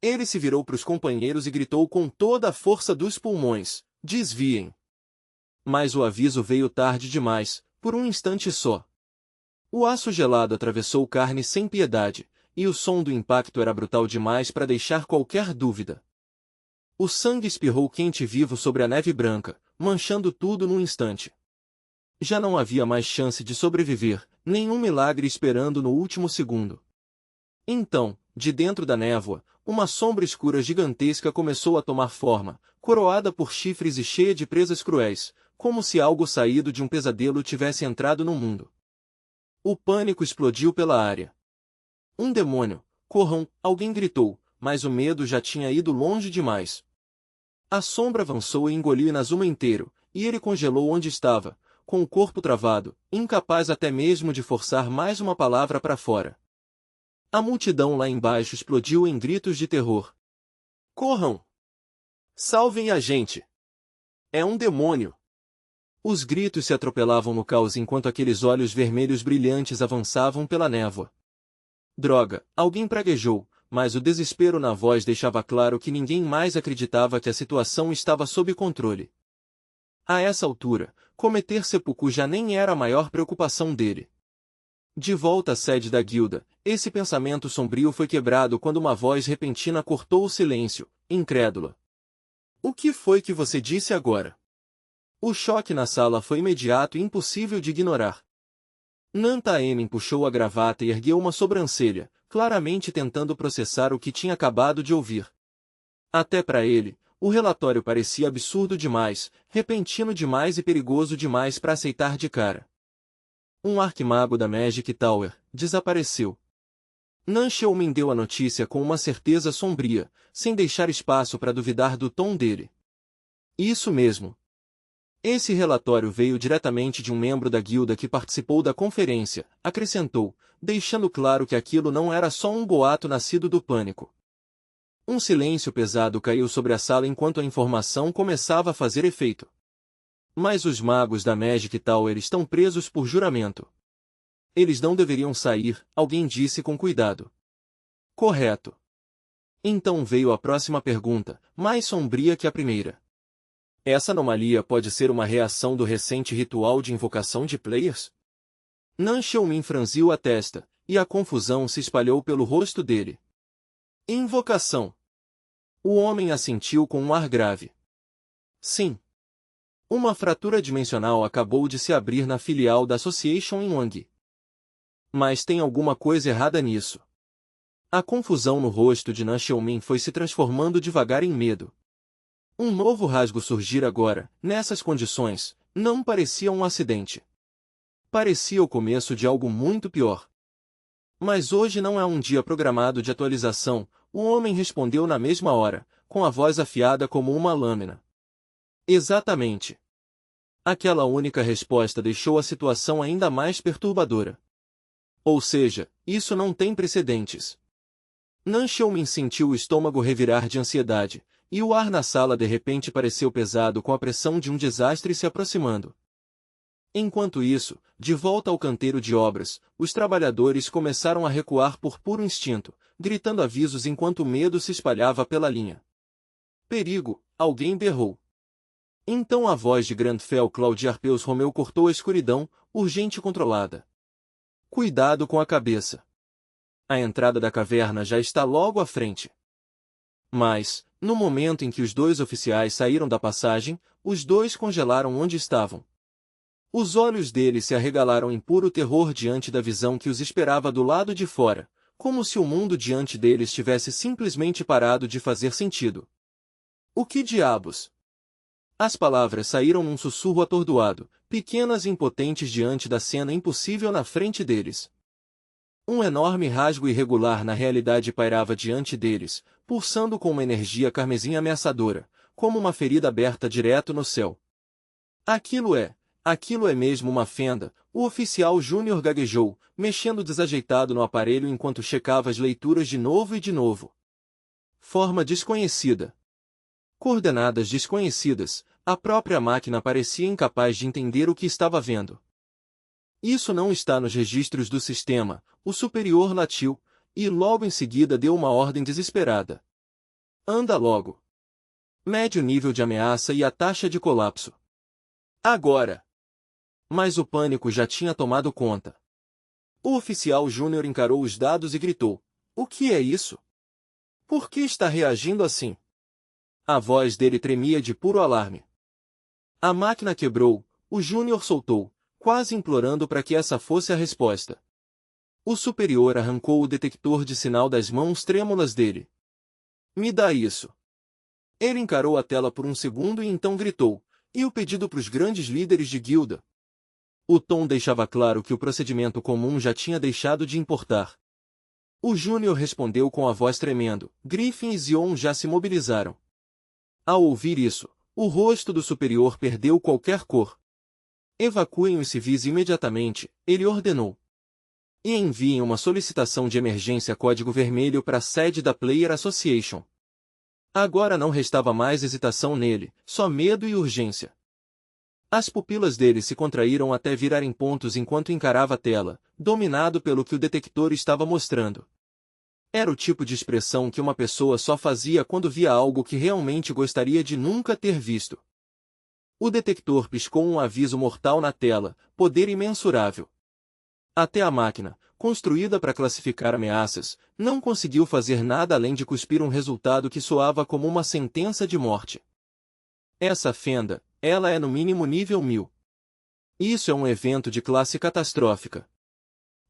S1: Ele se virou para os companheiros e gritou com toda a força dos pulmões: desviem! Mas o aviso veio tarde demais, por um instante só. O aço gelado atravessou carne sem piedade, e o som do impacto era brutal demais para deixar qualquer dúvida. O sangue espirrou quente e vivo sobre a neve branca, manchando tudo num instante. Já não havia mais chance de sobreviver, nenhum milagre esperando no último segundo. Então, de dentro da névoa, uma sombra escura gigantesca começou a tomar forma, coroada por chifres e cheia de presas cruéis, como se algo saído de um pesadelo tivesse entrado no mundo. O pânico explodiu pela área. Um demônio! Corram! Alguém gritou, mas o medo já tinha ido longe demais. A sombra avançou e engoliu Inazuma inteiro, e ele congelou onde estava, com o corpo travado, incapaz até mesmo de forçar mais uma palavra para fora. A multidão lá embaixo explodiu em gritos de terror. Corram! Salvem a gente! É um demônio! Os gritos se atropelavam no caos enquanto aqueles olhos vermelhos brilhantes avançavam pela névoa. Droga! Alguém praguejou, mas o desespero na voz deixava claro que ninguém mais acreditava que a situação estava sob controle. A essa altura, cometer seppuku já nem era a maior preocupação dele. De volta à sede da guilda, esse pensamento sombrio foi quebrado quando uma voz repentina cortou o silêncio, incrédula. O que foi que você disse agora? O choque na sala foi imediato e impossível de ignorar. Nanta Emin puxou a gravata e ergueu uma sobrancelha, claramente tentando processar o que tinha acabado de ouvir. Até para ele, o relatório parecia absurdo demais, repentino demais e perigoso demais para aceitar de cara. Um arquimago da Magic Tower desapareceu. Nan Xiaomin deu a notícia com uma certeza sombria, sem deixar espaço para duvidar do tom dele. Isso mesmo. Esse relatório veio diretamente de um membro da guilda que participou da conferência, acrescentou, deixando claro que aquilo não era só um boato nascido do pânico. Um silêncio pesado caiu sobre a sala enquanto a informação começava a fazer efeito. Mas os magos da Magic Tower estão presos por juramento. Eles não deveriam sair, alguém disse com cuidado. Correto. Então veio a próxima pergunta, mais sombria que a primeira. Essa anomalia pode ser uma reação do recente ritual de invocação de players? Nan Xiaomin franziu a testa, e a confusão se espalhou pelo rosto dele. Invocação. O homem assentiu com um ar grave. Sim. Uma fratura dimensional acabou de se abrir na filial da Association em Wang. Mas tem alguma coisa errada nisso. A confusão no rosto de Nan Xiaomin foi se transformando devagar em medo. Um novo rasgo surgir agora, nessas condições, não parecia um acidente. Parecia o começo de algo muito pior. Mas hoje não é um dia programado de atualização, o homem respondeu na mesma hora, com a voz afiada como uma lâmina. Exatamente. Aquela única resposta deixou a situação ainda mais perturbadora. Ou seja, isso não tem precedentes. Nan Xiaomin sentiu o estômago revirar de ansiedade, e o ar na sala de repente pareceu pesado com a pressão de um desastre se aproximando. Enquanto isso, de volta ao canteiro de obras, os trabalhadores começaram a recuar por puro instinto, gritando avisos enquanto o medo se espalhava pela linha. Perigo! Alguém berrou. Então a voz de Grandfell Claude Arpeus Romeu cortou a escuridão, urgente e controlada. Cuidado com a cabeça. A entrada da caverna já está logo à frente. Mas, no momento em que os dois oficiais saíram da passagem, os dois congelaram onde estavam. Os olhos deles se arregalaram em puro terror diante da visão que os esperava do lado de fora, como se o mundo diante deles tivesse simplesmente parado de fazer sentido. O que diabos? As palavras saíram num sussurro atordoado, pequenas e impotentes diante da cena impossível na frente deles. Um enorme rasgo irregular na realidade pairava diante deles, pulsando com uma energia carmesim ameaçadora, como uma ferida aberta direto no céu. Aquilo é mesmo uma fenda, o oficial júnior gaguejou, mexendo desajeitado no aparelho enquanto checava as leituras de novo e de novo. Forma desconhecida. Coordenadas desconhecidas, a própria máquina parecia incapaz de entender o que estava vendo. Isso não está nos registros do sistema, o superior latiu, e logo em seguida deu uma ordem desesperada. Anda logo. Mede o nível de ameaça e a taxa de colapso. Agora! Mas o pânico já tinha tomado conta. O oficial júnior encarou os dados e gritou, o que é isso? Por que está reagindo assim? A voz dele tremia de puro alarme. A máquina quebrou, o júnior soltou, quase implorando para que essa fosse a resposta. O superior arrancou o detector de sinal das mãos trêmulas dele. Me dá isso. Ele encarou a tela por um segundo e então gritou, e o pedido para os grandes líderes de guilda? O tom deixava claro que o procedimento comum já tinha deixado de importar. O Júnior respondeu com a voz tremendo. Griffin e Zion já se mobilizaram. Ao ouvir isso, o rosto do superior perdeu qualquer cor. Evacuem os civis imediatamente, ele ordenou. E enviem uma solicitação de emergência código vermelho para a sede da Player Association. Agora não restava mais hesitação nele, só medo e urgência. As pupilas dele se contraíram até virarem pontos enquanto encarava a tela, dominado pelo que o detector estava mostrando. Era o tipo de expressão que uma pessoa só fazia quando via algo que realmente gostaria de nunca ter visto. O detector piscou um aviso mortal na tela, poder imensurável. Até a máquina, construída para classificar ameaças, não conseguiu fazer nada além de cuspir um resultado que soava como uma sentença de morte. Essa fenda, ela é no mínimo nível 1000. Isso é um evento de classe catastrófica.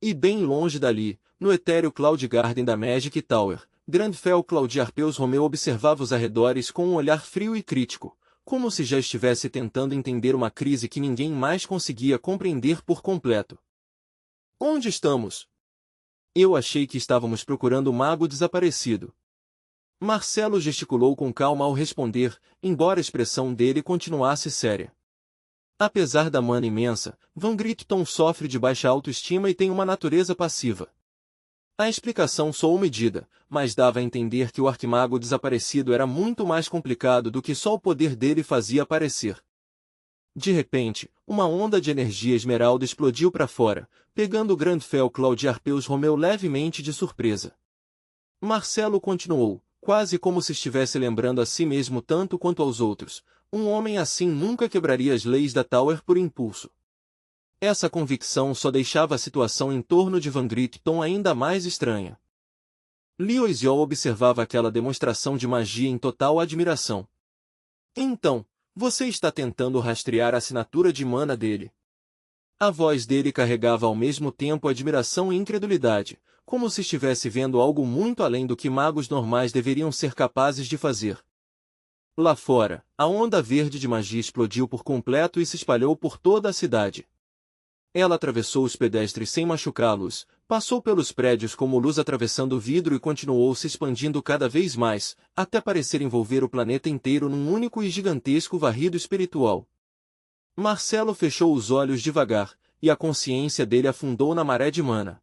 S1: E bem longe dali, no etéreo Cloud Garden da Magic Tower, Grandfell Claudiarpeus Romeu observava os arredores com um olhar frio e crítico, como se já estivesse tentando entender uma crise que ninguém mais conseguia compreender por completo. Onde estamos? Eu achei que estávamos procurando o mago desaparecido. Marcelo gesticulou com calma ao responder, embora a expressão dele continuasse séria. Apesar da mana imensa, Van Grypton sofre de baixa autoestima e tem uma natureza passiva. A explicação soou medida, mas dava a entender que o arquimago desaparecido era muito mais complicado do que só o poder dele fazia parecer. De repente, uma onda de energia esmeralda explodiu para fora, pegando o Grandfell Claudiarpeus Romeu levemente de surpresa. Marcelo continuou, quase como se estivesse lembrando a si mesmo tanto quanto aos outros. Um homem assim nunca quebraria as leis da Tower por impulso. Essa convicção só deixava a situação em torno de Van Grypton ainda mais estranha. Lioisiel observava aquela demonstração de magia em total admiração. Então, você está tentando rastrear a assinatura de mana dele. A voz dele carregava ao mesmo tempo admiração e incredulidade, como se estivesse vendo algo muito além do que magos normais deveriam ser capazes de fazer. Lá fora, a onda verde de magia explodiu por completo e se espalhou por toda a cidade. Ela atravessou os pedestres sem machucá-los, passou pelos prédios como luz atravessando o vidro e continuou se expandindo cada vez mais, até parecer envolver o planeta inteiro num único e gigantesco varrido espiritual. Marcelo fechou os olhos devagar, e a consciência dele afundou na maré de mana.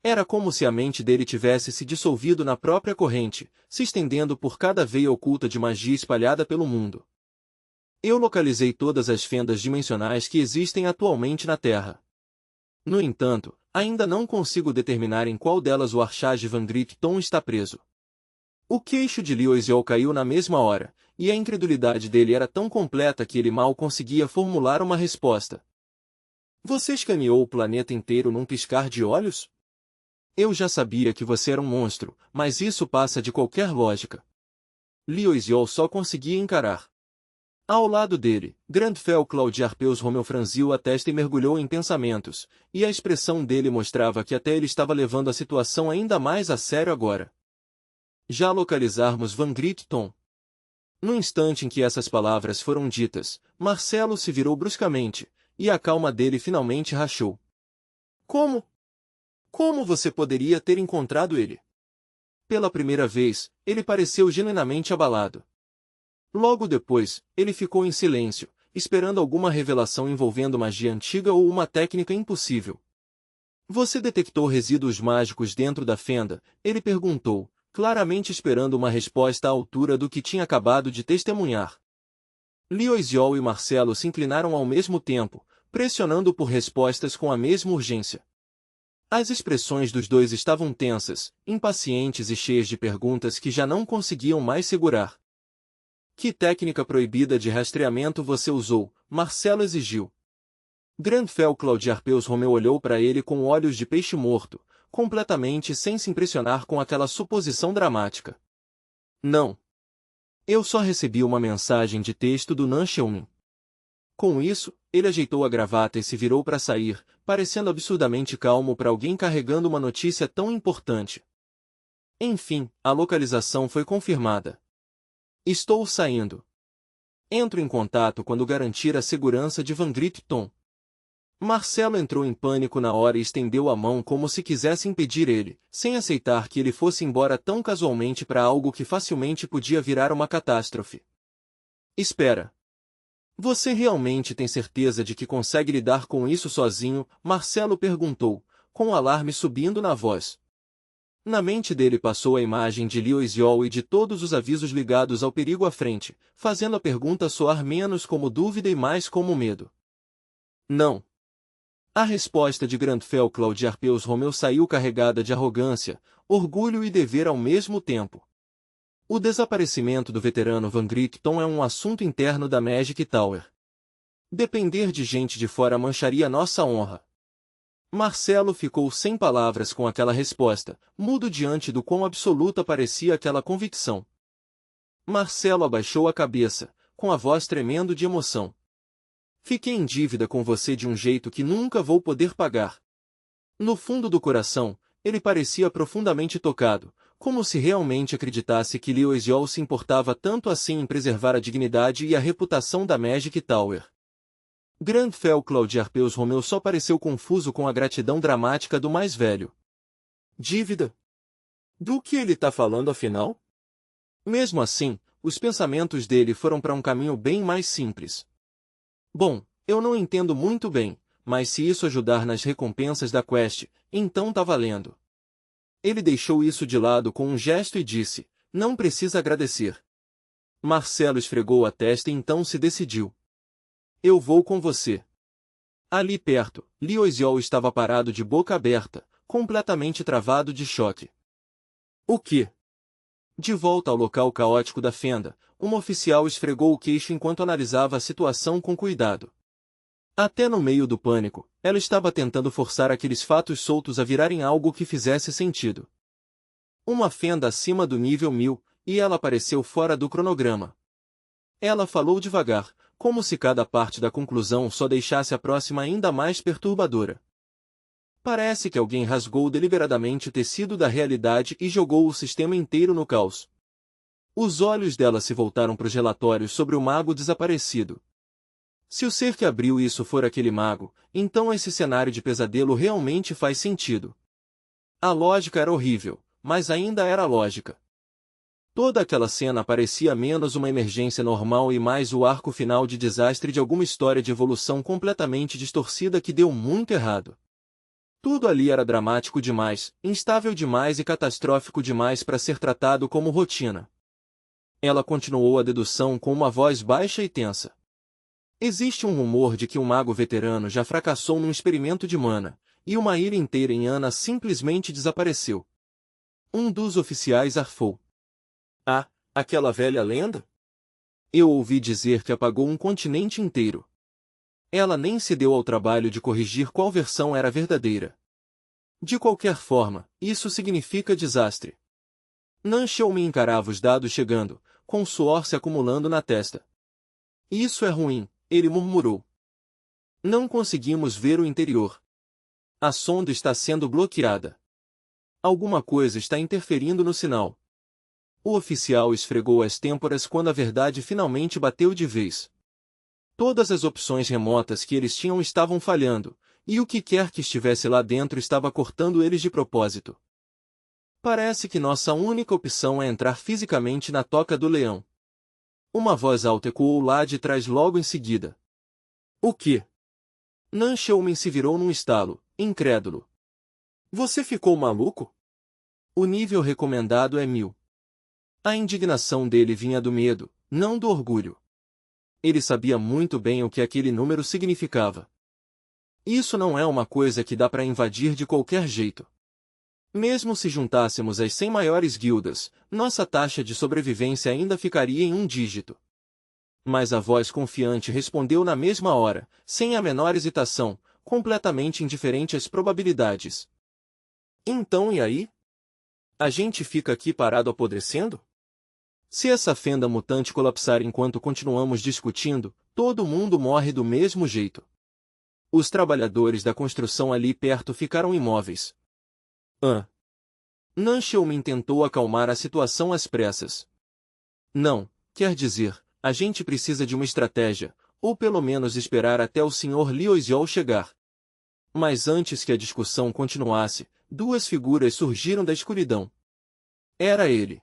S1: Era como se a mente dele tivesse se dissolvido na própria corrente, se estendendo por cada veia oculta de magia espalhada pelo mundo. Eu localizei todas as fendas dimensionais que existem atualmente na Terra. No entanto, ainda não consigo determinar em qual delas o Archage Van Grypton está preso. O queixo de Lioisiel caiu na mesma hora, e a incredulidade dele era tão completa que ele mal conseguia formular uma resposta. Você escaneou o planeta inteiro num piscar de olhos? Eu já sabia que você era um monstro, mas isso passa de qualquer lógica. Lioisiel só conseguia encarar. Ao lado dele, Grandfell Claudiarpeus Romeu franziu a testa e mergulhou em pensamentos, e a expressão dele mostrava que até ele estava levando a situação ainda mais a sério agora. Já localizarmos Van Grypton? No instante em que essas palavras foram ditas, Marcelo se virou bruscamente, e a calma dele finalmente rachou. Como? Como você poderia ter encontrado ele? Pela primeira vez, ele pareceu genuinamente abalado. Logo depois, ele ficou em silêncio, esperando alguma revelação envolvendo magia antiga ou uma técnica impossível. Você detectou resíduos mágicos dentro da fenda? Ele perguntou, claramente esperando uma resposta à altura do que tinha acabado de testemunhar. Lioisiel e Marcelo se inclinaram ao mesmo tempo, pressionando por respostas com a mesma urgência. As expressões dos dois estavam tensas, impacientes e cheias de perguntas que já não conseguiam mais segurar. Que técnica proibida de rastreamento você usou? Marcelo exigiu. Grandfell Claudiarpeus Romeu olhou para ele com olhos de peixe morto, completamente sem se impressionar com aquela suposição dramática. Não. Eu só recebi uma mensagem de texto do Nan Xiaomin. Com isso, ele ajeitou a gravata e se virou para sair, parecendo absurdamente calmo para alguém carregando uma notícia tão importante. Enfim, a localização foi confirmada. Estou saindo. Entro em contato quando garantir a segurança de Van Grypton. Marcelo entrou em pânico na hora e estendeu a mão como se quisesse impedir ele, sem aceitar que ele fosse embora tão casualmente para algo que facilmente podia virar uma catástrofe. Espera. Você realmente tem certeza de que consegue lidar com isso sozinho? Marcelo perguntou, com o alarme subindo na voz. Na mente dele passou a imagem de Lewis Yole e de todos os avisos ligados ao perigo à frente, fazendo a pergunta soar menos como dúvida e mais como medo. Não. A resposta de Grandfell Claude Arpeus Romeu saiu carregada de arrogância, orgulho e dever ao mesmo tempo. O desaparecimento do veterano Van Grickton é um assunto interno da Magic Tower. Depender de gente de fora mancharia nossa honra. Marcelo ficou sem palavras com aquela resposta, mudo diante do quão absoluta parecia aquela convicção. Marcelo abaixou a cabeça, com a voz tremendo de emoção. Fiquei em dívida com você de um jeito que nunca vou poder pagar. No fundo do coração, ele parecia profundamente tocado, como se realmente acreditasse que Lewis Yole se importava tanto assim em preservar a dignidade e a reputação da Magic Tower. Grandfell Claude Arpeus Romeu só pareceu confuso com a gratidão dramática do mais velho. Dívida? Do que ele está falando afinal? Mesmo assim, os pensamentos dele foram para um caminho bem mais simples. Bom, eu não entendo muito bem, mas se isso ajudar nas recompensas da quest, então tá valendo. Ele deixou isso de lado com um gesto e disse, não precisa agradecer. Marcelo esfregou a testa e então se decidiu. Eu vou com você. Ali perto, Lewis Yole estava parado de boca aberta, completamente travado de choque. O quê? De volta ao local caótico da fenda, uma oficial esfregou o queixo enquanto analisava a situação com cuidado. Até no meio do pânico, ela estava tentando forçar aqueles fatos soltos a virarem algo que fizesse sentido. Uma fenda acima do nível 1000, e ela apareceu fora do cronograma. Ela falou devagar, como se cada parte da conclusão só deixasse a próxima ainda mais perturbadora. Parece que alguém rasgou deliberadamente o tecido da realidade e jogou o sistema inteiro no caos. Os olhos dela se voltaram para os relatórios sobre o mago desaparecido. Se o ser que abriu isso for aquele mago, então esse cenário de pesadelo realmente faz sentido. A lógica era horrível, mas ainda era lógica. Toda aquela cena parecia menos uma emergência normal e mais o arco final de desastre de alguma história de evolução completamente distorcida que deu muito errado. Tudo ali era dramático demais, instável demais e catastrófico demais para ser tratado como rotina. Ela continuou a dedução com uma voz baixa e tensa. Existe um rumor de que um mago veterano já fracassou num experimento de mana, e uma ilha inteira em Ana simplesmente desapareceu. Um dos oficiais arfou. Ah, aquela velha lenda? Eu ouvi dizer que apagou um continente inteiro. Ela nem se deu ao trabalho de corrigir qual versão era verdadeira. De qualquer forma, isso significa desastre. Nanchel me encarava os dados chegando, com o suor se acumulando na testa. Isso é ruim, ele murmurou. Não conseguimos ver o interior. A sonda está sendo bloqueada. Alguma coisa está interferindo no sinal. O oficial esfregou as têmporas quando a verdade finalmente bateu de vez. Todas as opções remotas que eles tinham estavam falhando, e o que quer que estivesse lá dentro estava cortando eles de propósito. Parece que nossa única opção é entrar fisicamente na toca do leão. Uma voz alta ecoou lá de trás logo em seguida. O quê? Nanchel se virou num estalo, incrédulo. Você ficou maluco? O nível recomendado é 1000. A indignação dele vinha do medo, não do orgulho. Ele sabia muito bem o que aquele número significava. Isso não é uma coisa que dá para invadir de qualquer jeito. Mesmo se juntássemos as 100 maiores guildas, nossa taxa de sobrevivência ainda ficaria em um dígito. Mas a voz confiante respondeu na mesma hora, sem a menor hesitação, completamente indiferente às probabilidades. Então e aí? A gente fica aqui parado apodrecendo? Se essa fenda mutante colapsar enquanto continuamos discutindo, todo mundo morre do mesmo jeito. Os trabalhadores da construção ali perto ficaram imóveis. Nanchel tentou acalmar a situação às pressas. Não, quer dizer, a gente precisa de uma estratégia, ou pelo menos esperar até o Sr. Lewis Yole chegar. Mas antes que a discussão continuasse, duas figuras surgiram da escuridão. Era ele.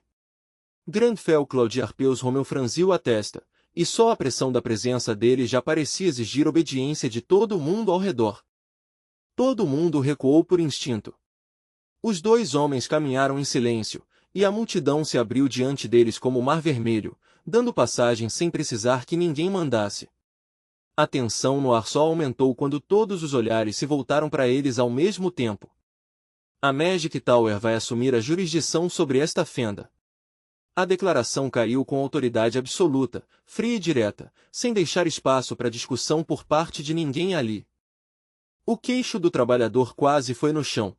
S1: Grandfell Claudiarpeus Romeu franziu a testa, e só a pressão da presença dele já parecia exigir obediência de todo mundo ao redor. Todo mundo recuou por instinto. Os dois homens caminharam em silêncio, e a multidão se abriu diante deles como o mar vermelho, dando passagem sem precisar que ninguém mandasse. A tensão no ar só aumentou quando todos os olhares se voltaram para eles ao mesmo tempo. A Magic Tower vai assumir a jurisdição sobre esta fenda. A declaração caiu com autoridade absoluta, fria e direta, sem deixar espaço para discussão por parte de ninguém ali. O queixo do trabalhador quase foi no chão.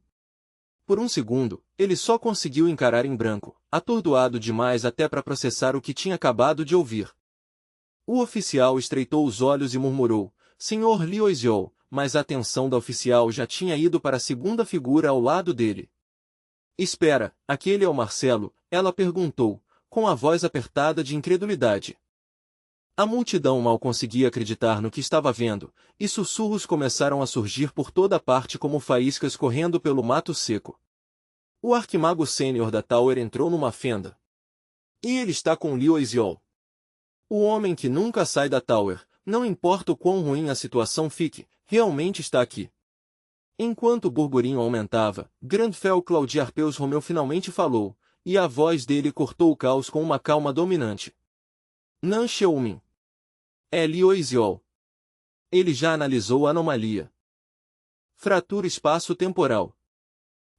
S1: Por um segundo, ele só conseguiu encarar em branco, atordoado demais até para processar o que tinha acabado de ouvir. O oficial estreitou os olhos e murmurou, Sr. Lioisiol, mas a atenção da oficial já tinha ido para a segunda figura ao lado dele. Espera, aquele é o Marcelo, ela perguntou, com a voz apertada de incredulidade. A multidão mal conseguia acreditar no que estava vendo, e sussurros começaram a surgir por toda parte como faíscas correndo pelo mato seco. O arquimago sênior da Tower entrou numa fenda. E ele está com Lioisiol. O homem que nunca sai da Tower, não importa o quão ruim a situação fique, realmente está aqui. Enquanto o burburinho aumentava, Grandfell Claudiarpeus Romeu finalmente falou, e a voz dele cortou o caos com uma calma dominante. Nan Xiaomin. É Lioisiol. Ele já analisou a anomalia. Fratura espaço-temporal.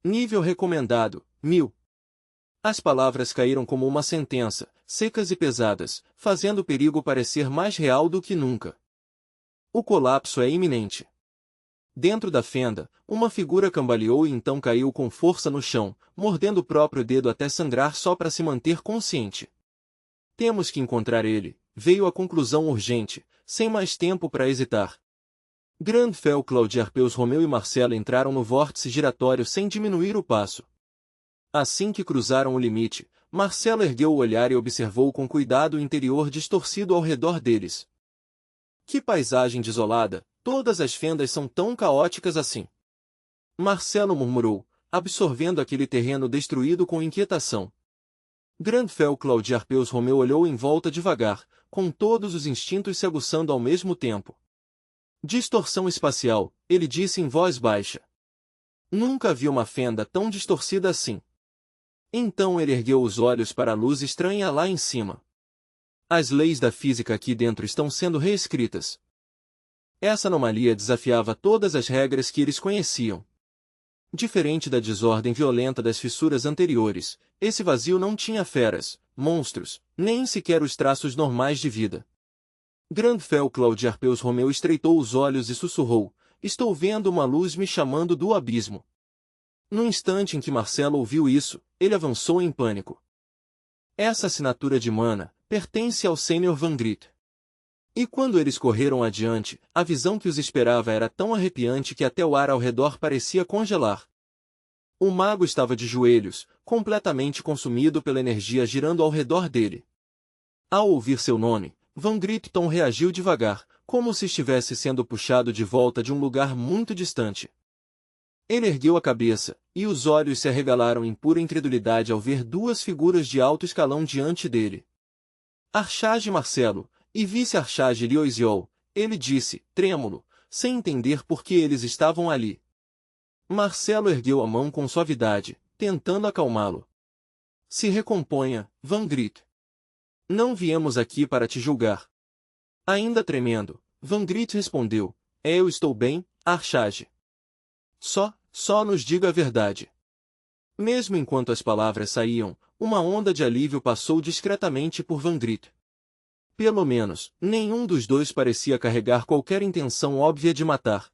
S1: Nível recomendado, 1000. As palavras caíram como uma sentença, secas e pesadas, fazendo o perigo parecer mais real do que nunca. O colapso é iminente. Dentro da fenda, uma figura cambaleou e então caiu com força no chão, mordendo o próprio dedo até sangrar só para se manter consciente. Temos que encontrar ele, veio a conclusão urgente, sem mais tempo para hesitar. Grandfell Claudiarpeus Romeu e Marcelo entraram no vórtice giratório sem diminuir o passo. Assim que cruzaram o limite, Marcelo ergueu o olhar e observou com cuidado o interior distorcido ao redor deles. Que paisagem desolada, todas as fendas são tão caóticas assim. Marcelo murmurou, absorvendo aquele terreno destruído com inquietação. Grandfell Claudiarpeus Romeu olhou em volta devagar, com todos os instintos se aguçando ao mesmo tempo. Distorção espacial, ele disse em voz baixa. Nunca vi uma fenda tão distorcida assim. Então ele ergueu os olhos para a luz estranha lá em cima. As leis da física aqui dentro estão sendo reescritas. Essa anomalia desafiava todas as regras que eles conheciam. Diferente da desordem violenta das fissuras anteriores, esse vazio não tinha feras, monstros, nem sequer os traços normais de vida. Grandfell Claudiarpeus Romeu estreitou os olhos e sussurrou, estou vendo uma luz me chamando do abismo. No instante em que Marcelo ouviu isso, ele avançou em pânico. Essa assinatura de mana pertence ao Sr. Vangrit. E quando eles correram adiante, a visão que os esperava era tão arrepiante que até o ar ao redor parecia congelar. O mago estava de joelhos, completamente consumido pela energia girando ao redor dele. Ao ouvir seu nome, Vangritton reagiu devagar, como se estivesse sendo puxado de volta de um lugar muito distante. Ele ergueu a cabeça, e os olhos se arregalaram em pura incredulidade ao ver duas figuras de alto escalão diante dele. Archage Marcelo, e vice-archage Lioisiol, ele disse, trêmulo, sem entender por que eles estavam ali. Marcelo ergueu a mão com suavidade, tentando acalmá-lo. Se recomponha, Vangrit. Não viemos aqui para te julgar. Ainda tremendo, Vangrit respondeu, eu estou bem, Archage. Só nos diga a verdade. Mesmo enquanto as palavras saíam, uma onda de alívio passou discretamente por Vangrit. Pelo menos, nenhum dos dois parecia carregar qualquer intenção óbvia de matar.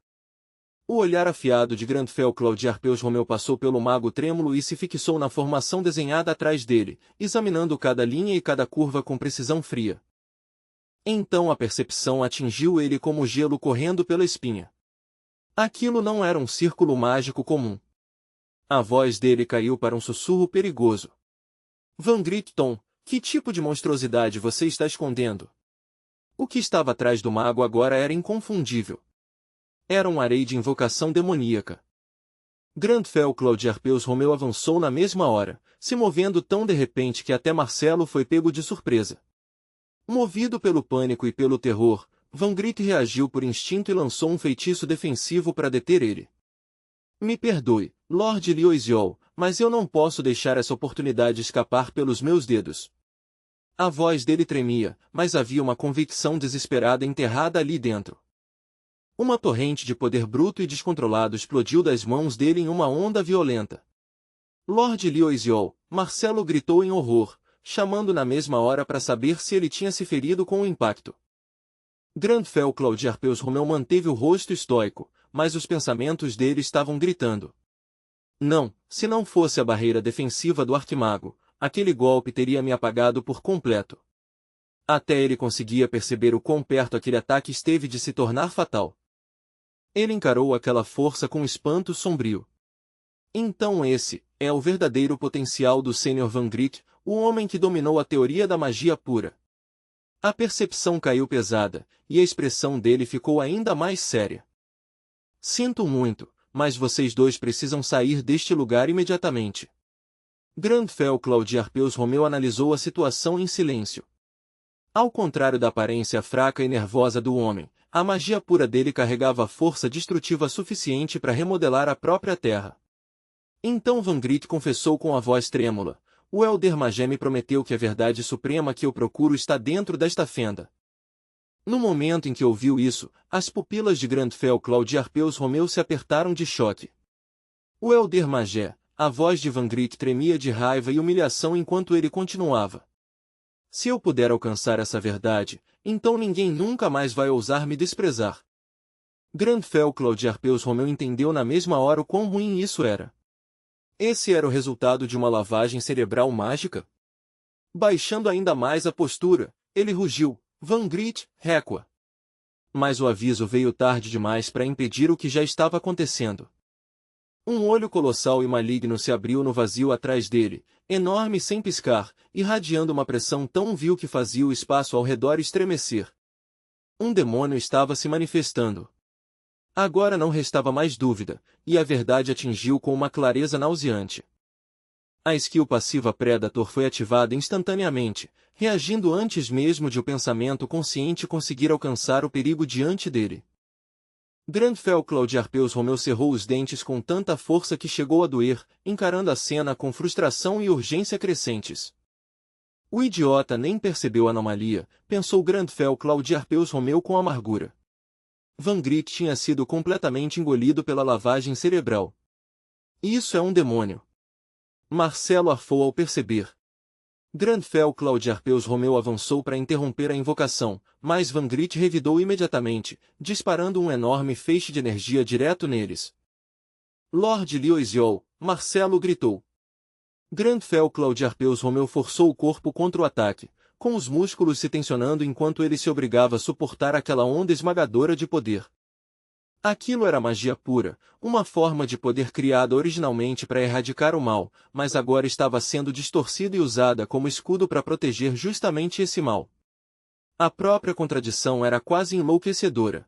S1: O olhar afiado de Grandfell Claudiarpeus Romeu passou pelo mago trêmulo e se fixou na formação desenhada atrás dele, examinando cada linha e cada curva com precisão fria. Então a percepção atingiu ele como gelo correndo pela espinha. Aquilo não era um círculo mágico comum. A voz dele caiu para um sussurro perigoso. Vangritton, que tipo de monstruosidade você está escondendo? O que estava atrás do mago agora era inconfundível. Era um harém de invocação demoníaca. Grandfell Claude Arpeus Romeu avançou na mesma hora, se movendo tão de repente que até Marcelo foi pego de surpresa. Movido pelo pânico e pelo terror, Vangrit reagiu por instinto e lançou um feitiço defensivo para deter ele. Me perdoe, Lord Lyoisiol, mas eu não posso deixar essa oportunidade escapar pelos meus dedos. A voz dele tremia, mas havia uma convicção desesperada enterrada ali dentro. Uma torrente de poder bruto e descontrolado explodiu das mãos dele em uma onda violenta. Lord Lyoisiol, Marcelo gritou em horror, chamando na mesma hora para saber se ele tinha se ferido com o impacto. Grandfell Claude Arpeus Romeu manteve o rosto estoico, mas os pensamentos dele estavam gritando. Não, se não fosse a barreira defensiva do arquimago, aquele golpe teria me apagado por completo. Até ele conseguia perceber o quão perto aquele ataque esteve de se tornar fatal. Ele encarou aquela força com espanto sombrio. Então esse é o verdadeiro potencial do Sr. Vangrit, o homem que dominou a teoria da magia pura. A percepção caiu pesada, e a expressão dele ficou ainda mais séria. Sinto muito, mas vocês dois precisam sair deste lugar imediatamente. Grandfell Claude Arpeus Romeu analisou a situação em silêncio. Ao contrário da aparência fraca e nervosa do homem, a magia pura dele carregava força destrutiva suficiente para remodelar a própria terra. Então Vangrit confessou com a voz trêmula: o Elder Magé me prometeu que a verdade suprema que eu procuro está dentro desta fenda. No momento em que ouviu isso, as pupilas de Grandfell Claude Arpeus Romeu se apertaram de choque. O Elder Magé, a voz de Vangrit tremia de raiva e humilhação enquanto ele continuava. Se eu puder alcançar essa verdade, então ninguém nunca mais vai ousar me desprezar. Grandfell Claude Arpeus Romeu entendeu na mesma hora o quão ruim isso era. Esse era o resultado de uma lavagem cerebral mágica? Baixando ainda mais a postura, ele rugiu: Vangrit, recua. Mas o aviso veio tarde demais para impedir o que já estava acontecendo. Um olho colossal e maligno se abriu no vazio atrás dele, enorme sem piscar, irradiando uma pressão tão vil que fazia o espaço ao redor estremecer. Um demônio estava se manifestando. Agora não restava mais dúvida, e a verdade atingiu com uma clareza nauseante. A skill passiva Predator foi ativada instantaneamente, reagindo antes mesmo de o pensamento consciente conseguir alcançar o perigo diante dele. Grandfell Claude Arpeus Romeu cerrou os dentes com tanta força que chegou a doer, encarando a cena com frustração e urgência crescentes. O idiota nem percebeu a anomalia, pensou Grandfell Claude Arpeus Romeu com amargura. Vangrit tinha sido completamente engolido pela lavagem cerebral. Isso é um demônio. Marcelo arfou ao perceber. Grandfell Claude Arpeus Romeu avançou para interromper a invocação, mas Vangrit revidou imediatamente, disparando um enorme feixe de energia direto neles. Lord Lyoisiol, Marcelo gritou. Grandfell Claude Arpeus Romeu forçou o corpo contra o ataque, com os músculos se tensionando enquanto ele se obrigava a suportar aquela onda esmagadora de poder. Aquilo era magia pura, uma forma de poder criada originalmente para erradicar o mal, mas agora estava sendo distorcida e usada como escudo para proteger justamente esse mal. A própria contradição era quase enlouquecedora.